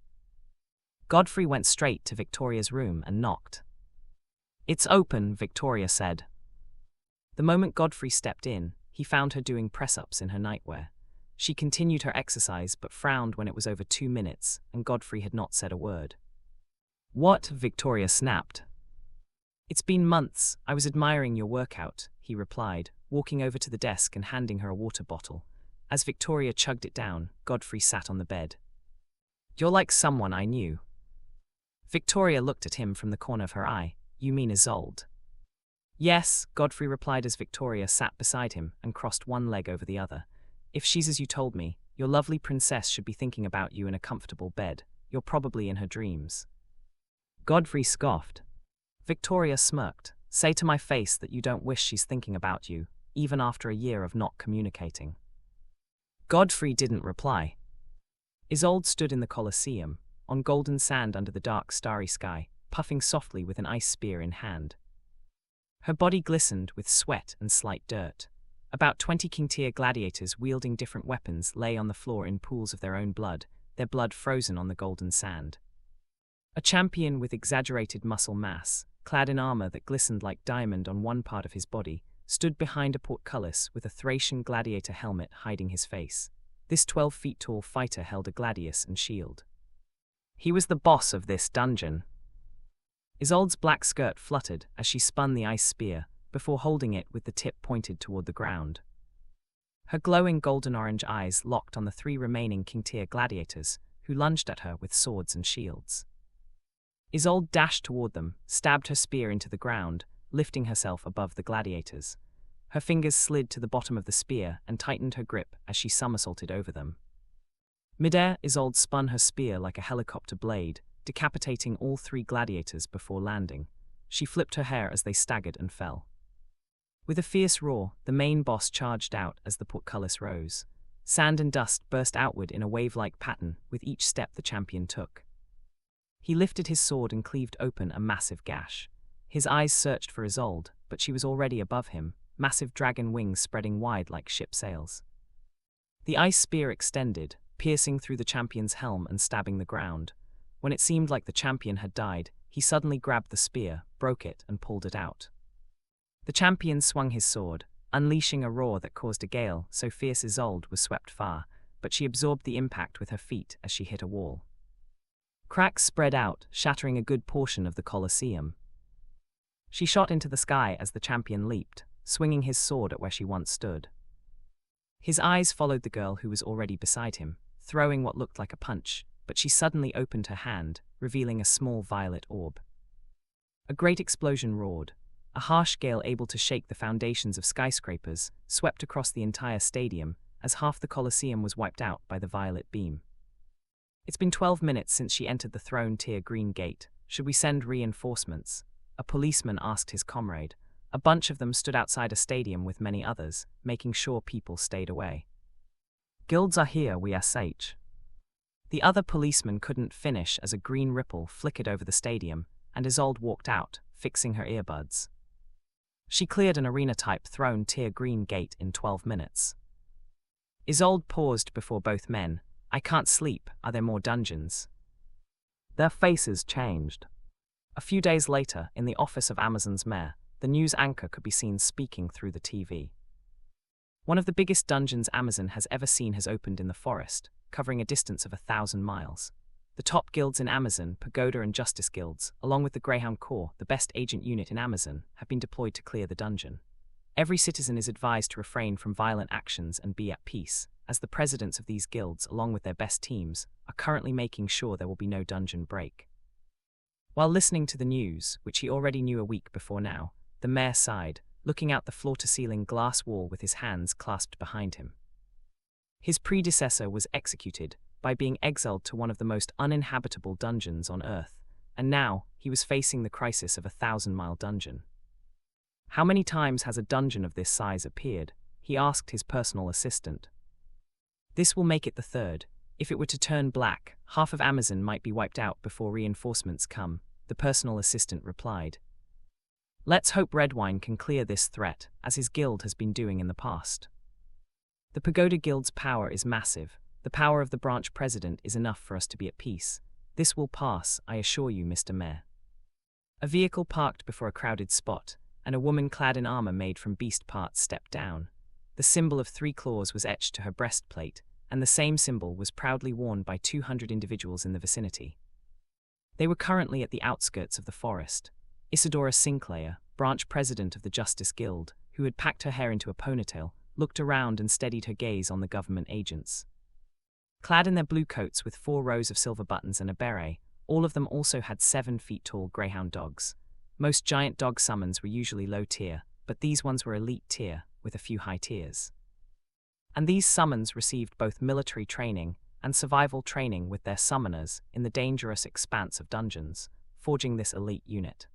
Godfrey went straight to Victoria's room and knocked. It's open, Victoria said. The moment Godfrey stepped in, he found her doing press-ups in her nightwear. She continued her exercise but frowned when it was over 2 minutes, and Godfrey had not said a word. What? Victoria snapped. It's been months. I was admiring your workout, he replied, walking over to the desk and handing her a water bottle. As Victoria chugged it down, Godfrey sat on the bed. You're like someone I knew. Victoria looked at him from the corner of her eye. You mean Isolde? Yes, Godfrey replied as Victoria sat beside him and crossed one leg over the other. If she's as you told me, your lovely princess should be thinking about you in a comfortable bed. You're probably in her dreams. Godfrey scoffed. Victoria smirked. Say to my face that you don't wish she's thinking about you, even after a year of not communicating. Godfrey didn't reply. Isolde stood in the Colosseum, on golden sand under the dark starry sky, puffing softly with an ice spear in hand. Her body glistened with sweat and slight dirt. About 20 King Tier gladiators wielding different weapons lay on the floor in pools of their own blood, their blood frozen on the golden sand. A champion with exaggerated muscle mass, clad in armor that glistened like diamond on one part of his body, stood behind a portcullis with a Thracian gladiator helmet hiding his face. This 12-feet-tall fighter held a gladius and shield. He was the boss of this dungeon. Isolde's black skirt fluttered as she spun the ice spear, before holding it with the tip pointed toward the ground. Her glowing golden-orange eyes locked on the 3 remaining King Tier gladiators, who lunged at her with swords and shields. Isolde dashed toward them, stabbed her spear into the ground, lifting herself above the gladiators. Her fingers slid to the bottom of the spear and tightened her grip as she somersaulted over them. Midair, Isolde spun her spear like a helicopter blade, decapitating all 3 gladiators before landing. She flipped her hair as they staggered and fell. With a fierce roar, the main boss charged out as the portcullis rose. Sand and dust burst outward in a wave-like pattern with each step the champion took. He lifted his sword and cleaved open a massive gash. His eyes searched for Isolde, but she was already above him, massive dragon wings spreading wide like ship sails. The ice spear extended, piercing through the champion's helm and stabbing the ground. When it seemed like the champion had died, he suddenly grabbed the spear, broke it, and pulled it out. The champion swung his sword, unleashing a roar that caused a gale so fierce Isolde was swept far, but she absorbed the impact with her feet as she hit a wall. Cracks spread out, shattering a good portion of the Colosseum. She shot into the sky as the champion leaped, swinging his sword at where she once stood. His eyes followed the girl who was already beside him, throwing what looked like a punch, but she suddenly opened her hand, revealing a small violet orb. A great explosion roared. A harsh gale able to shake the foundations of skyscrapers swept across the entire stadium as half the Colosseum was wiped out by the violet beam. It's been 12 minutes since she entered the throne tier green gate. Should we send reinforcements? A policeman asked his comrade. A bunch of them stood outside a stadium with many others, making sure people stayed away. Guilds are here, we SH. The other policeman couldn't finish as a green ripple flickered over the stadium, and Isolde walked out, fixing her earbuds. She cleared an arena-type throne tier green gate in 12 minutes. Isolde paused before both men. I can't sleep, are there more dungeons? Their faces changed. A few days later, in the office of Amazon's mayor, the news anchor could be seen speaking through the TV. One of the biggest dungeons Amazon has ever seen has opened in the forest, covering a distance of 1,000 miles. The top guilds in Amazon, Pagoda and Justice guilds, along with the Greyhound Corps, the best agent unit in Amazon, have been deployed to clear the dungeon. Every citizen is advised to refrain from violent actions and be at peace, as the presidents of these guilds, along with their best teams, are currently making sure there will be no dungeon break. While listening to the news, which he already knew a week before now, the mayor sighed, looking out the floor-to-ceiling glass wall with his hands clasped behind him. His predecessor was executed by being exiled to one of the most uninhabitable dungeons on Earth, and now he was facing the crisis of a 1,000-mile dungeon. How many times has a dungeon of this size appeared? He asked his personal assistant. This will make it the third. If it were to turn black, half of Amazon might be wiped out before reinforcements come, the personal assistant replied. Let's hope Redwine can clear this threat, as his guild has been doing in the past. The Pagoda Guild's power is massive. The power of the branch president is enough for us to be at peace. This will pass, I assure you, Mr. Mayor. A vehicle parked before a crowded spot, and a woman clad in armor made from beast parts stepped down. The symbol of 3 claws was etched to her breastplate, and the same symbol was proudly worn by 200 individuals in the vicinity. They were currently at the outskirts of the forest. Isadora Sinclair, branch president of the Justice Guild, who had packed her hair into a ponytail, looked around and steadied her gaze on the government agents. Clad in their blue coats with 4 rows of silver buttons and a beret, all of them also had 7-feet-tall greyhound dogs. Most giant dog summons were usually low tier, but these ones were elite tier, with a few high tiers. And these summons received both military training and survival training with their summoners in the dangerous expanse of dungeons, forging this elite unit.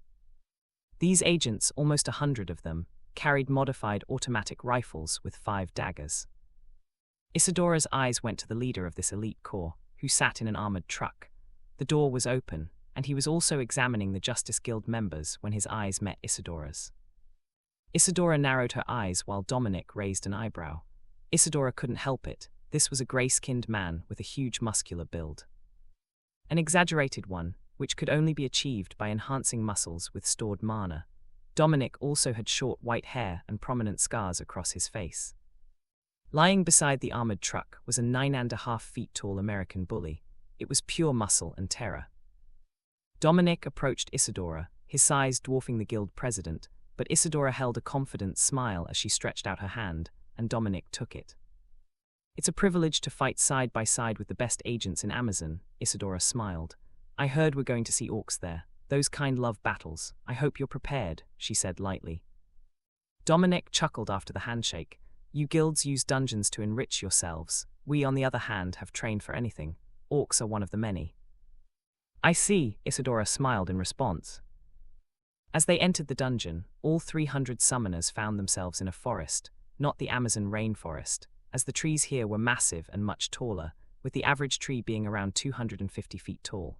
These agents, almost 100 of them, carried modified automatic rifles with 5 daggers. Isadora's eyes went to the leader of this elite corps, who sat in an armored truck. The door was open, and he was also examining the Justice Guild members when his eyes met Isadora's. Isadora narrowed her eyes while Dominic raised an eyebrow. Isadora couldn't help it. This was a grey-skinned man with a huge muscular build. An exaggerated one, which could only be achieved by enhancing muscles with stored mana. Dominic also had short white hair and prominent scars across his face. Lying beside the armored truck was a 9.5-feet-tall American bully. It was pure muscle and terror. Dominic approached Isadora, his size dwarfing the guild president, but Isadora held a confident smile as she stretched out her hand, and Dominic took it. It's a privilege to fight side by side with the best agents in Amazon, Isadora smiled. I heard we're going to see orcs there. Those kind love battles. I hope you're prepared, she said lightly. Dominic chuckled after the handshake. You guilds use dungeons to enrich yourselves. We, on the other hand, have trained for anything. Orcs are one of the many. I see, Isadora smiled in response. As they entered the dungeon, all 300 summoners found themselves in a forest, not the Amazon rainforest, as the trees here were massive and much taller, with the average tree being around 250 feet tall.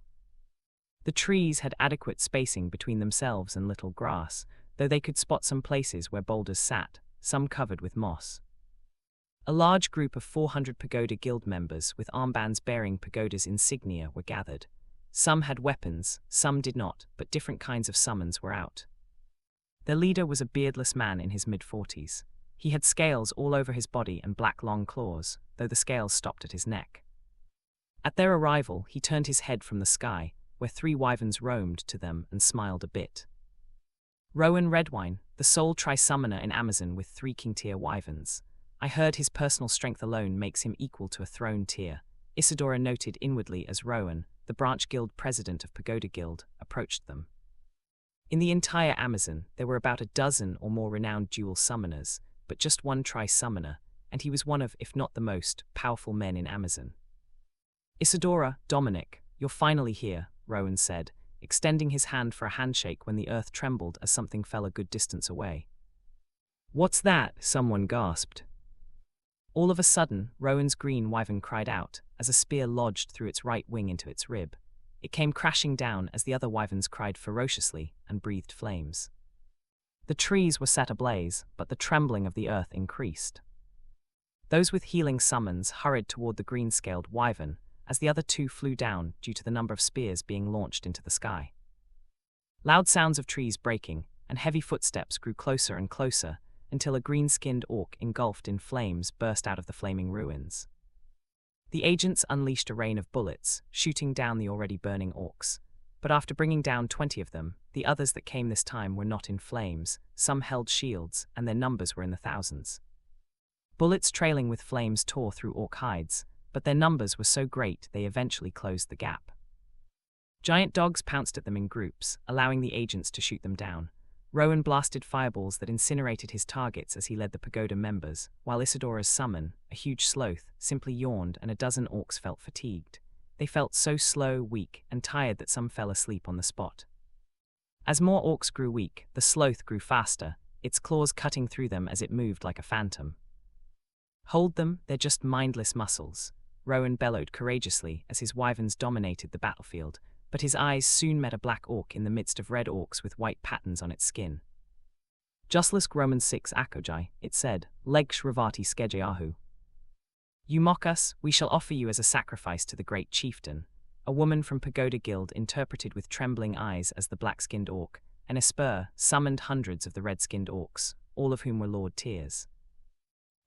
The trees had adequate spacing between themselves and little grass, though they could spot some places where boulders sat, some covered with moss. A large group of 400 Pagoda Guild members with armbands bearing Pagoda's insignia were gathered. Some had weapons, some did not, but different kinds of summons were out. Their leader was a beardless man in his mid-40s. He had scales all over his body and black long claws, though the scales stopped at his neck. At their arrival, he turned his head from the sky, where 3 wyverns roamed to them and smiled a bit. Rowan Redwine, the sole tri-summoner in Amazon with 3 king-tier wyverns. I heard his personal strength alone makes him equal to a throne tier, Isadora noted inwardly as Rowan, the branch guild president of Pagoda Guild, approached them. In the entire Amazon, there were about a dozen or more renowned dual summoners, but just 1 tri-summoner, and he was one of, if not the most, powerful men in Amazon. Isadora, Dominic, you're finally here, Rowan said, extending his hand for a handshake when the earth trembled as something fell a good distance away. What's that? Someone gasped. All of a sudden, Rowan's green wyvern cried out, as a spear lodged through its right wing into its rib. It came crashing down as the other wyverns cried ferociously and breathed flames. The trees were set ablaze, but the trembling of the earth increased. Those with healing summons hurried toward the green-scaled wyvern, as the other 2 flew down due to the number of spears being launched into the sky. Loud sounds of trees breaking and heavy footsteps grew closer and closer, until a green-skinned orc engulfed in flames burst out of the flaming ruins. The agents unleashed a rain of bullets, shooting down the already burning orcs. But after bringing down 20 of them, the others that came this time were not in flames, some held shields, and their numbers were in the thousands. Bullets trailing with flames tore through orc hides, but their numbers were so great they eventually closed the gap. Giant dogs pounced at them in groups, allowing the agents to shoot them down. Rowan blasted fireballs that incinerated his targets as he led the pagoda members, while Isidora's summon, a huge sloth, simply yawned and a dozen orcs felt fatigued. They felt so slow, weak, and tired that some fell asleep on the spot. As more orcs grew weak, the sloth grew faster, its claws cutting through them as it moved like a phantom. "Hold them, they're just mindless muscles," Rowan bellowed courageously as his wyverns dominated the battlefield, but his eyes soon met a black orc in the midst of red orcs with white patterns on its skin. "Justlisk Roman 6 Akojai," it said, "Leg Shravati Skejayahu. You mock us, we shall offer you as a sacrifice to the great chieftain." A woman from Pagoda Guild interpreted with trembling eyes as the black-skinned orc, and Esper summoned hundreds of the red-skinned orcs, all of whom were Lord Tears.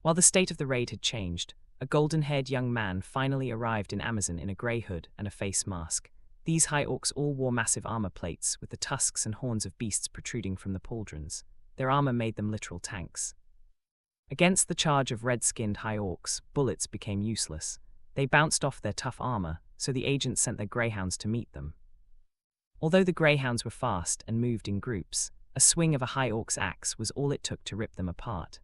While the state of the raid had changed, a golden-haired young man finally arrived in Amazon in a grey hood and a face mask. These high orcs all wore massive armor plates with the tusks and horns of beasts protruding from the pauldrons. Their armor made them literal tanks. Against the charge of red-skinned high orcs, bullets became useless. They bounced off their tough armor, so the agents sent their greyhounds to meet them. Although the greyhounds were fast and moved in groups, a swing of a high orc's axe was all it took to rip them apart.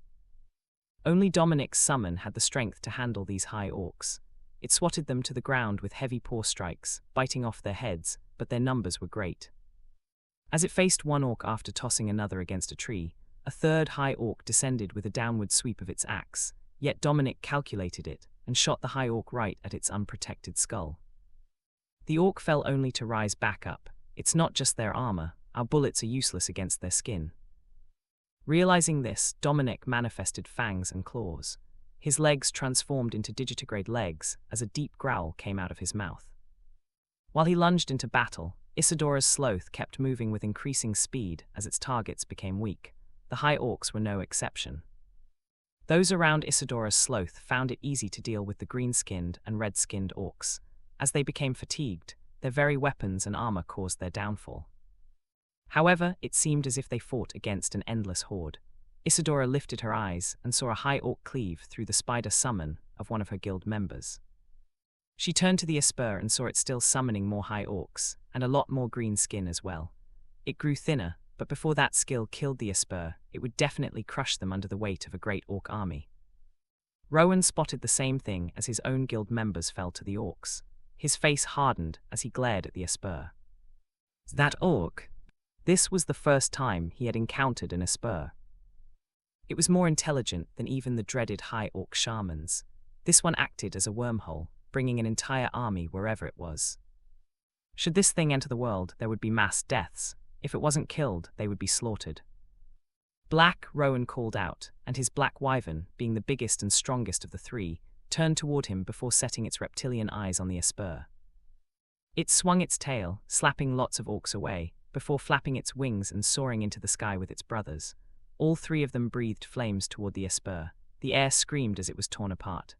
Only Dominic's summon had the strength to handle these high orcs. It swatted them to the ground with heavy paw strikes, biting off their heads, but their numbers were great. As it faced one orc after tossing another against a tree, a third high orc descended with a downward sweep of its axe, yet Dominic calculated it and shot the high orc right at its unprotected skull. The orc fell only to rise back up. "It's not just their armor, our bullets are useless against their skin." Realizing this, Dominic manifested fangs and claws. His legs transformed into digitigrade legs as a deep growl came out of his mouth. While he lunged into battle, Isidora's sloth kept moving with increasing speed as its targets became weak. The high orcs were no exception. Those around Isidora's sloth found it easy to deal with the green-skinned and red-skinned orcs. As they became fatigued, their very weapons and armor caused their downfall. However, it seemed as if they fought against an endless horde. Isidora lifted her eyes and saw a high orc cleave through the spider summon of one of her guild members. She turned to the Esper and saw it still summoning more high orcs, and a lot more green skin as well. It grew thinner, but before that skill killed the Esper, it would definitely crush them under the weight of a great orc army. Rowan spotted the same thing as his own guild members fell to the orcs. His face hardened as he glared at the Esper. That orc? This was the first time he had encountered an Esper. It was more intelligent than even the dreaded high orc shamans. This one acted as a wormhole, bringing an entire army wherever it was. Should this thing enter the world, there would be mass deaths. If it wasn't killed, they would be slaughtered. "Black," Rowan called out, and his black wyvern, being the biggest and strongest of the three, turned toward him before setting its reptilian eyes on the Esper. It swung its tail, slapping lots of orcs away, before flapping its wings and soaring into the sky with its brothers. All three of them breathed flames toward the Esper. The air screamed as it was torn apart.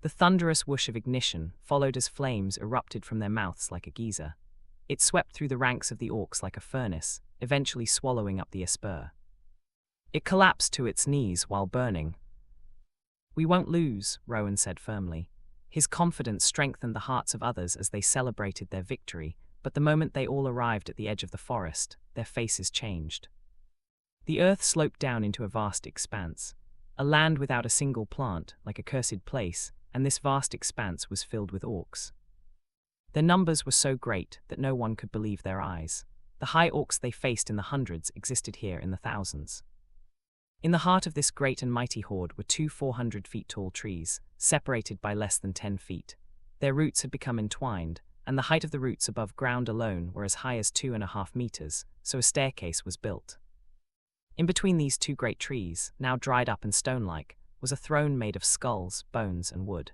The thunderous whoosh of ignition followed as flames erupted from their mouths like a geyser. It swept through the ranks of the orcs like a furnace, eventually swallowing up the Esper. It collapsed to its knees while burning. "We won't lose," Rowan said firmly. His confidence strengthened the hearts of others as they celebrated their victory, but the moment they all arrived at the edge of the forest, their faces changed. The earth sloped down into a vast expanse, a land without a single plant, like a cursed place, and this vast expanse was filled with orcs. Their numbers were so great that no one could believe their eyes. The high orcs they faced in the hundreds existed here in the thousands. In the heart of this great and mighty horde were two 400 feet tall trees, separated by less than 10 feet. Their roots had become entwined, and the height of the roots above ground alone were as high as 2.5 meters, so a staircase was built. In between these two great trees, now dried up and stone-like, was a throne made of skulls, bones, and wood.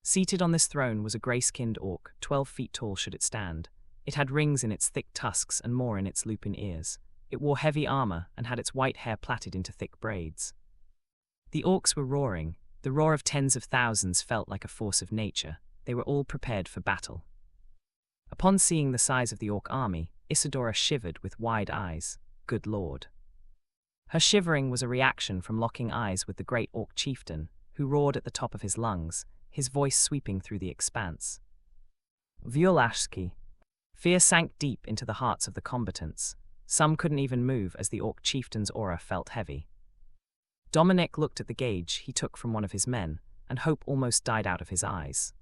Seated on this throne was a grey-skinned orc, 12 feet tall should it stand. It had rings in its thick tusks and more in its lupin ears. It wore heavy armor and had its white hair plaited into thick braids. The orcs were roaring. The roar of tens of thousands felt like a force of nature. They were all prepared for battle. Upon seeing the size of the orc army, Isadora shivered with wide eyes. Good lord. Her shivering was a reaction from locking eyes with the great orc chieftain, who roared at the top of his lungs, his voice sweeping through the expanse. Violashki. Fear sank deep into the hearts of the combatants. Some couldn't even move as the orc chieftain's aura felt heavy. Dominic looked at the gauge he took from one of his men, and hope almost died out of his eyes.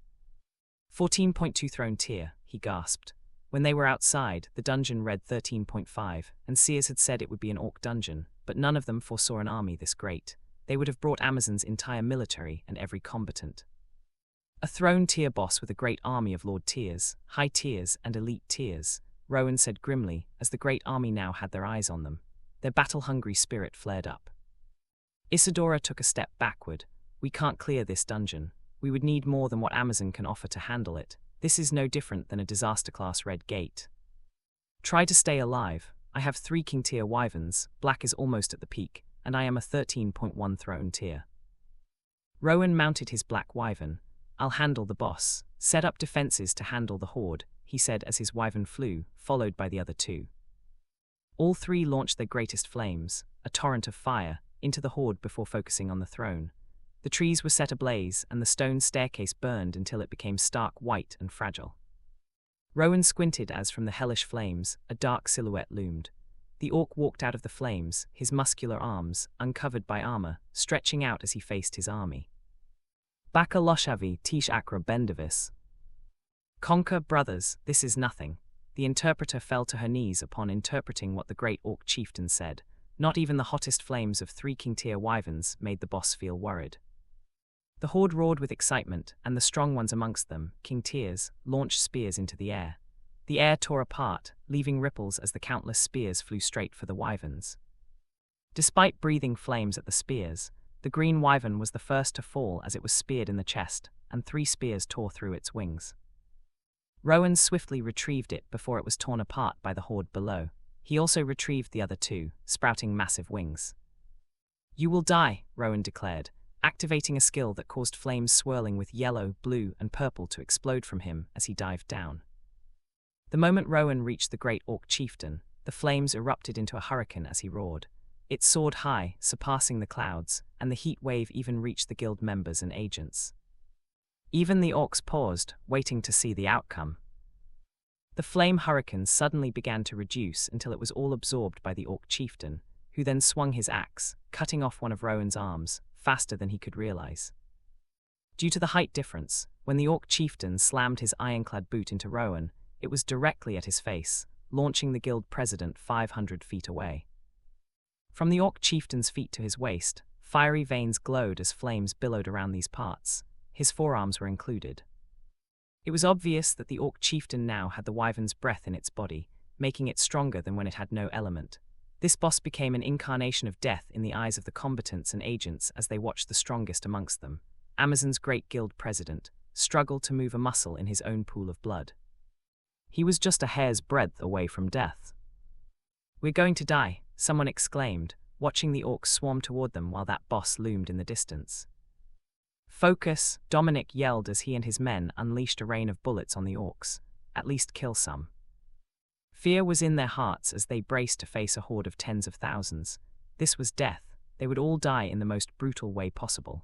14.2 Throne Tier, he gasped. When they were outside, the dungeon read 13.5, and Seers had said it would be an orc dungeon, but none of them foresaw an army this great. They would have brought Amazon's entire military and every combatant. A throne tier boss with a great army of lord tiers, high tiers, and elite tiers, Rowan said grimly, as the great army now had their eyes on them. Their battle-hungry spirit flared up. Isadora took a step backward. We can't clear this dungeon. We would need more than what Amazon can offer to handle it. This is no different than a disaster-class red gate. Try to stay alive. I have 3 king tier wyverns, black is almost at the peak, and I am a 13.1 throne tier. Rowan mounted his black wyvern. I'll handle the boss. Set up defenses to handle the horde, he said as his wyvern flew, followed by the other 2. All 3 launched their greatest flames, a torrent of fire, into the horde before focusing on the throne. The trees were set ablaze, and the stone staircase burned until it became stark white and fragile. Rowan squinted as from the hellish flames, a dark silhouette loomed. The orc walked out of the flames, his muscular arms, uncovered by armor, stretching out as he faced his army. Baka Loshavi Tish Akra Bendavis. Conquer, brothers, this is nothing. The interpreter fell to her knees upon interpreting what the great orc chieftain said. Not even the hottest flames of 3 king tier wyverns made the boss feel worried. The horde roared with excitement, and the strong ones amongst them, king tiers, launched spears into the air. The air tore apart, leaving ripples as the countless spears flew straight for the wyverns. Despite breathing flames at the spears, the green wyvern was the first to fall as it was speared in the chest, and 3 spears tore through its wings. Rowan swiftly retrieved it before it was torn apart by the horde below. He also retrieved the other 2, sprouting massive wings. You will die, Rowan declared, activating a skill that caused flames swirling with yellow, blue, and purple to explode from him as he dived down. The moment Rowan reached the great orc chieftain, the flames erupted into a hurricane as he roared. It soared high, surpassing the clouds, and the heat wave even reached the guild members and agents. Even the orcs paused, waiting to see the outcome. The flame hurricane suddenly began to reduce until it was all absorbed by the orc chieftain, who then swung his axe, cutting off one of Rowan's arms, faster than he could realize. Due to the height difference, when the orc chieftain slammed his ironclad boot into Rowan, it was directly at his face, launching the guild president 500 feet away. From the orc chieftain's feet to his waist, fiery veins glowed as flames billowed around these parts. His forearms were included. It was obvious that the orc chieftain now had the wyvern's breath in its body, making it stronger than when it had no element. This boss became an incarnation of death in the eyes of the combatants and agents as they watched the strongest amongst them, Amazon's great guild president, struggle to move a muscle in his own pool of blood. He was just a hair's breadth away from death. We're going to die, someone exclaimed, watching the orcs swarm toward them while that boss loomed in the distance. Focus, Dominic yelled as he and his men unleashed a rain of bullets on the orcs. At least kill some. Fear was in their hearts as they braced to face a horde of tens of thousands. This was death. They would all die in the most brutal way possible.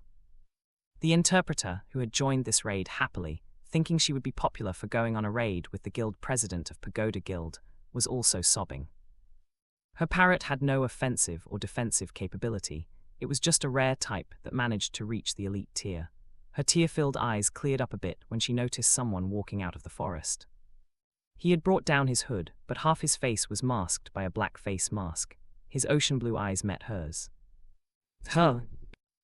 The interpreter, who had joined this raid happily, thinking she would be popular for going on a raid with the guild president of Pagoda Guild, was also sobbing. Her parrot had no offensive or defensive capability. It was just a rare type that managed to reach the elite tier. Her tear-filled eyes cleared up a bit when she noticed someone walking out of the forest. He had brought down his hood, but half his face was masked by a black face mask. His ocean blue eyes met hers. Huh.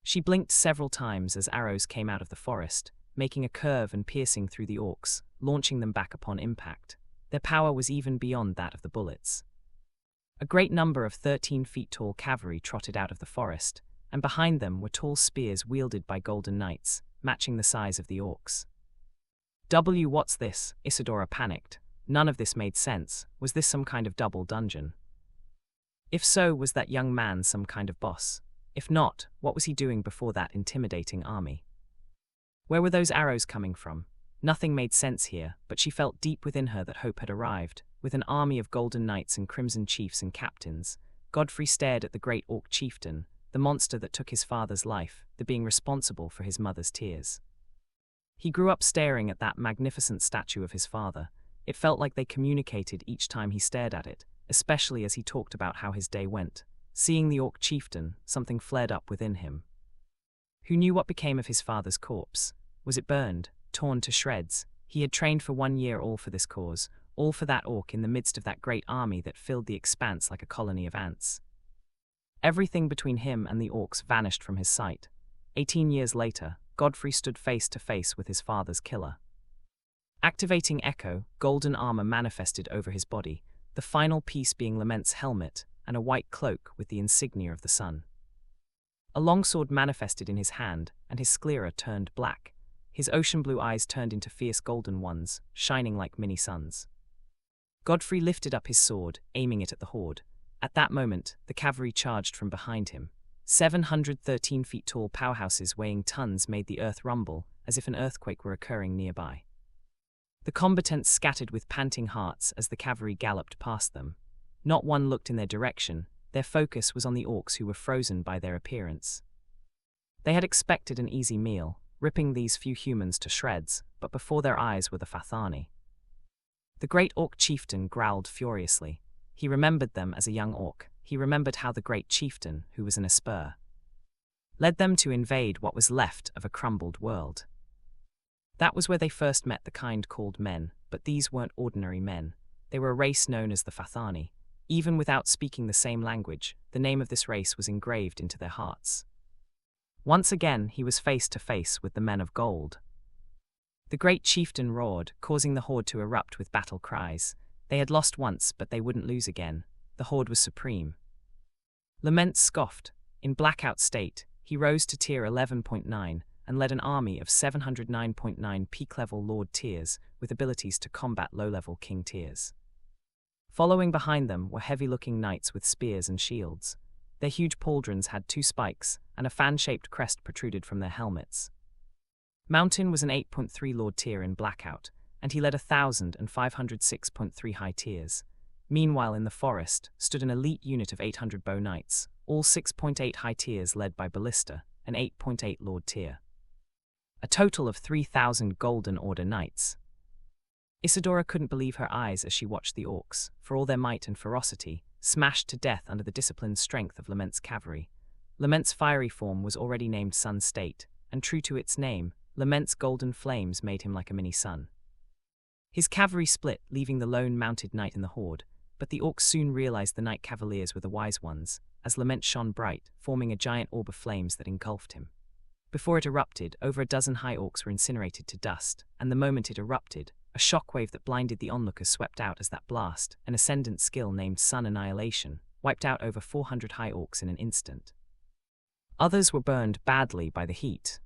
She blinked several times as arrows came out of the forest, making a curve and piercing through the orcs, launching them back upon impact. Their power was even beyond that of the bullets. A great number of 13-feet-tall cavalry trotted out of the forest, and behind them were tall spears wielded by golden knights, matching the size of the orcs. What's this? Isadora panicked. None of this made sense. Was this some kind of double dungeon? If so, was that young man some kind of boss? If not, what was he doing before that intimidating army? Where were those arrows coming from? Nothing made sense here, but she felt deep within her that hope had arrived. With an army of golden knights and crimson chiefs and captains, Godfrey stared at the great orc chieftain, the monster that took his father's life, the being responsible for his mother's tears. He grew up staring at that magnificent statue of his father. It felt like they communicated each time he stared at it, especially as he talked about how his day went. Seeing the orc chieftain, something flared up within him. Who knew what became of his father's corpse? Was it burned, torn to shreds? He had trained for 1 year, all for this cause, all for that orc in the midst of that great army that filled the expanse like a colony of ants. Everything between him and the orcs vanished from his sight. 18 years later, Godfrey stood face to face with his father's killer. Activating Echo, golden armor manifested over his body, the final piece being Lament's helmet and a white cloak with the insignia of the sun. A longsword manifested in his hand, and his sclera turned black. His ocean blue eyes turned into fierce golden ones, shining like mini suns. Godfrey lifted up his sword, aiming it at the horde. At that moment, the cavalry charged from behind him. 713 feet tall powerhouses weighing tons made the earth rumble, as if an earthquake were occurring nearby. The combatants scattered with panting hearts as the cavalry galloped past them. Not one looked in their direction. Their focus was on the orcs who were frozen by their appearance. They had expected an easy meal, ripping these few humans to shreds, but before their eyes were the Fathani. The great orc chieftain growled furiously. He remembered them as a young orc. He remembered how the great chieftain, who was an Esper, led them to invade what was left of a crumbled world. That was where they first met the kind called men, but these weren't ordinary men. They were a race known as the Fathani. Even without speaking the same language, the name of this race was engraved into their hearts. Once again, he was face to face with the men of gold. The great chieftain roared, causing the horde to erupt with battle cries. They had lost once, but they wouldn't lose again. The horde was supreme. Lament scoffed. In blackout state, he rose to tier 11.9 and led an army of 709.9 peak-level Lord tiers with abilities to combat low-level king tiers. Following behind them were heavy-looking knights with spears and shields. Their huge pauldrons had 2 spikes, and a fan-shaped crest protruded from their helmets. Mountain was an 8.3 Lord tier in blackout, and he led 1,506.3 high tiers. Meanwhile, in the forest stood an elite unit of 800 bow knights, all 6.8 high tiers led by Ballista, an 8.8 Lord tier. A total of 3,000 Golden Order knights. Isadora couldn't believe her eyes as she watched the orcs, for all their might and ferocity, smashed to death under the disciplined strength of Lament's cavalry. Lament's fiery form was already named Sun State, and true to its name, Lament's golden flames made him like a mini-sun. His cavalry split, leaving the lone mounted knight in the horde, but the orcs soon realized the knight cavaliers were the wise ones, as Lament shone bright, forming a giant orb of flames that engulfed him. Before it erupted, over a dozen high orcs were incinerated to dust, and the moment it erupted, a shockwave that blinded the onlookers swept out as that blast, an ascendant skill named Sun Annihilation, wiped out over 400 high orcs in an instant. Others were burned badly by the heat.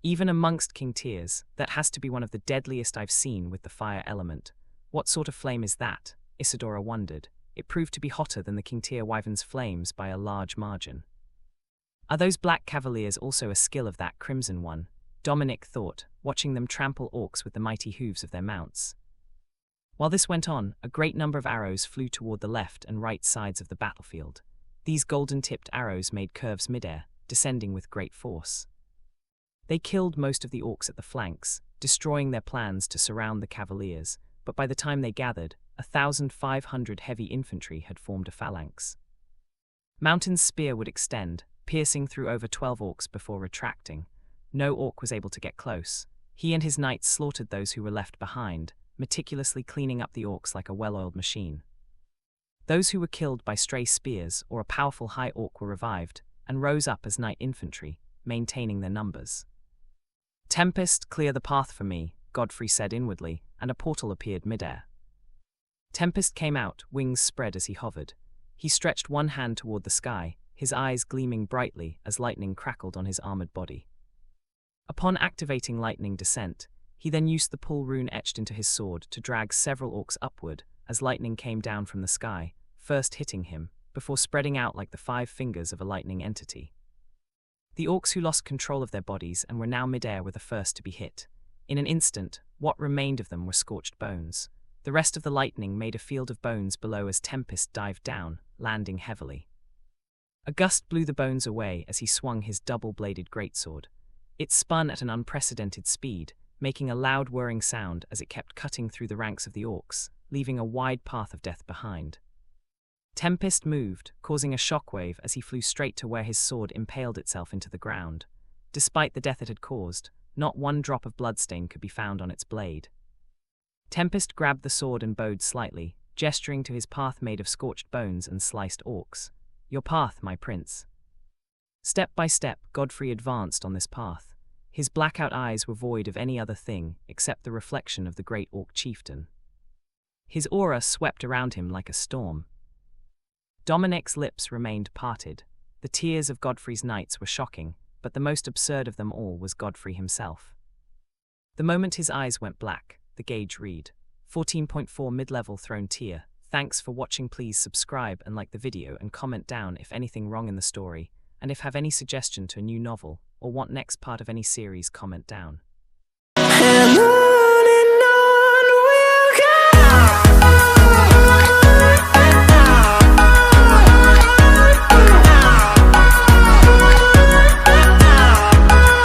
Even amongst king tiers, that has to be one of the deadliest I've seen with the fire element. What sort of flame is that? Isadora wondered. It proved to be hotter than the king tier wyvern's flames by a large margin. Are those black cavaliers also a skill of that crimson one? Dominic thought, watching them trample orcs with the mighty hooves of their mounts. While this went on, a great number of arrows flew toward the left and right sides of the battlefield. These golden-tipped arrows made curves midair, descending with great force. They killed most of the orcs at the flanks, destroying their plans to surround the cavaliers, but by the time they gathered, 1,500 heavy infantry had formed a phalanx. Mountain's spear would extend, piercing through over 12 orcs before retracting. No orc was able to get close. He and his knights slaughtered those who were left behind, meticulously cleaning up the orcs like a well-oiled machine. Those who were killed by stray spears or a powerful high orc were revived, and rose up as knight infantry, maintaining their numbers. "Tempest, clear the path for me," Godfrey said inwardly, and a portal appeared midair. Tempest came out, wings spread as he hovered. He stretched one hand toward the sky, his eyes gleaming brightly as lightning crackled on his armored body. Upon activating lightning descent, he then used the pull rune etched into his sword to drag several orcs upward as lightning came down from the sky, first hitting him, before spreading out like the 5 fingers of a lightning entity. The orcs who lost control of their bodies and were now midair were the first to be hit. In an instant, what remained of them were scorched bones. The rest of the lightning made a field of bones below as Tempest dived down, landing heavily. A gust blew the bones away as he swung his double-bladed greatsword. It spun at an unprecedented speed, making a loud whirring sound as it kept cutting through the ranks of the orcs, leaving a wide path of death behind. Tempest moved, causing a shockwave as he flew straight to where his sword impaled itself into the ground. Despite the death it had caused, not one drop of bloodstain could be found on its blade. Tempest grabbed the sword and bowed slightly, gesturing to his path made of scorched bones and sliced orcs. "Your path, my prince." Step by step, Godfrey advanced on this path. His blackout eyes were void of any other thing except the reflection of the great orc chieftain. His aura swept around him like a storm. Dominic's lips remained parted. The tears of Godfrey's knights were shocking, but the most absurd of them all was Godfrey himself. The moment his eyes went black, the gauge read, 14.4 mid-level thrown tier. Thanks for watching. Please subscribe and like the video and comment down if anything wrong in the story, and if have any suggestion to a new novel or want next part of any series, comment down.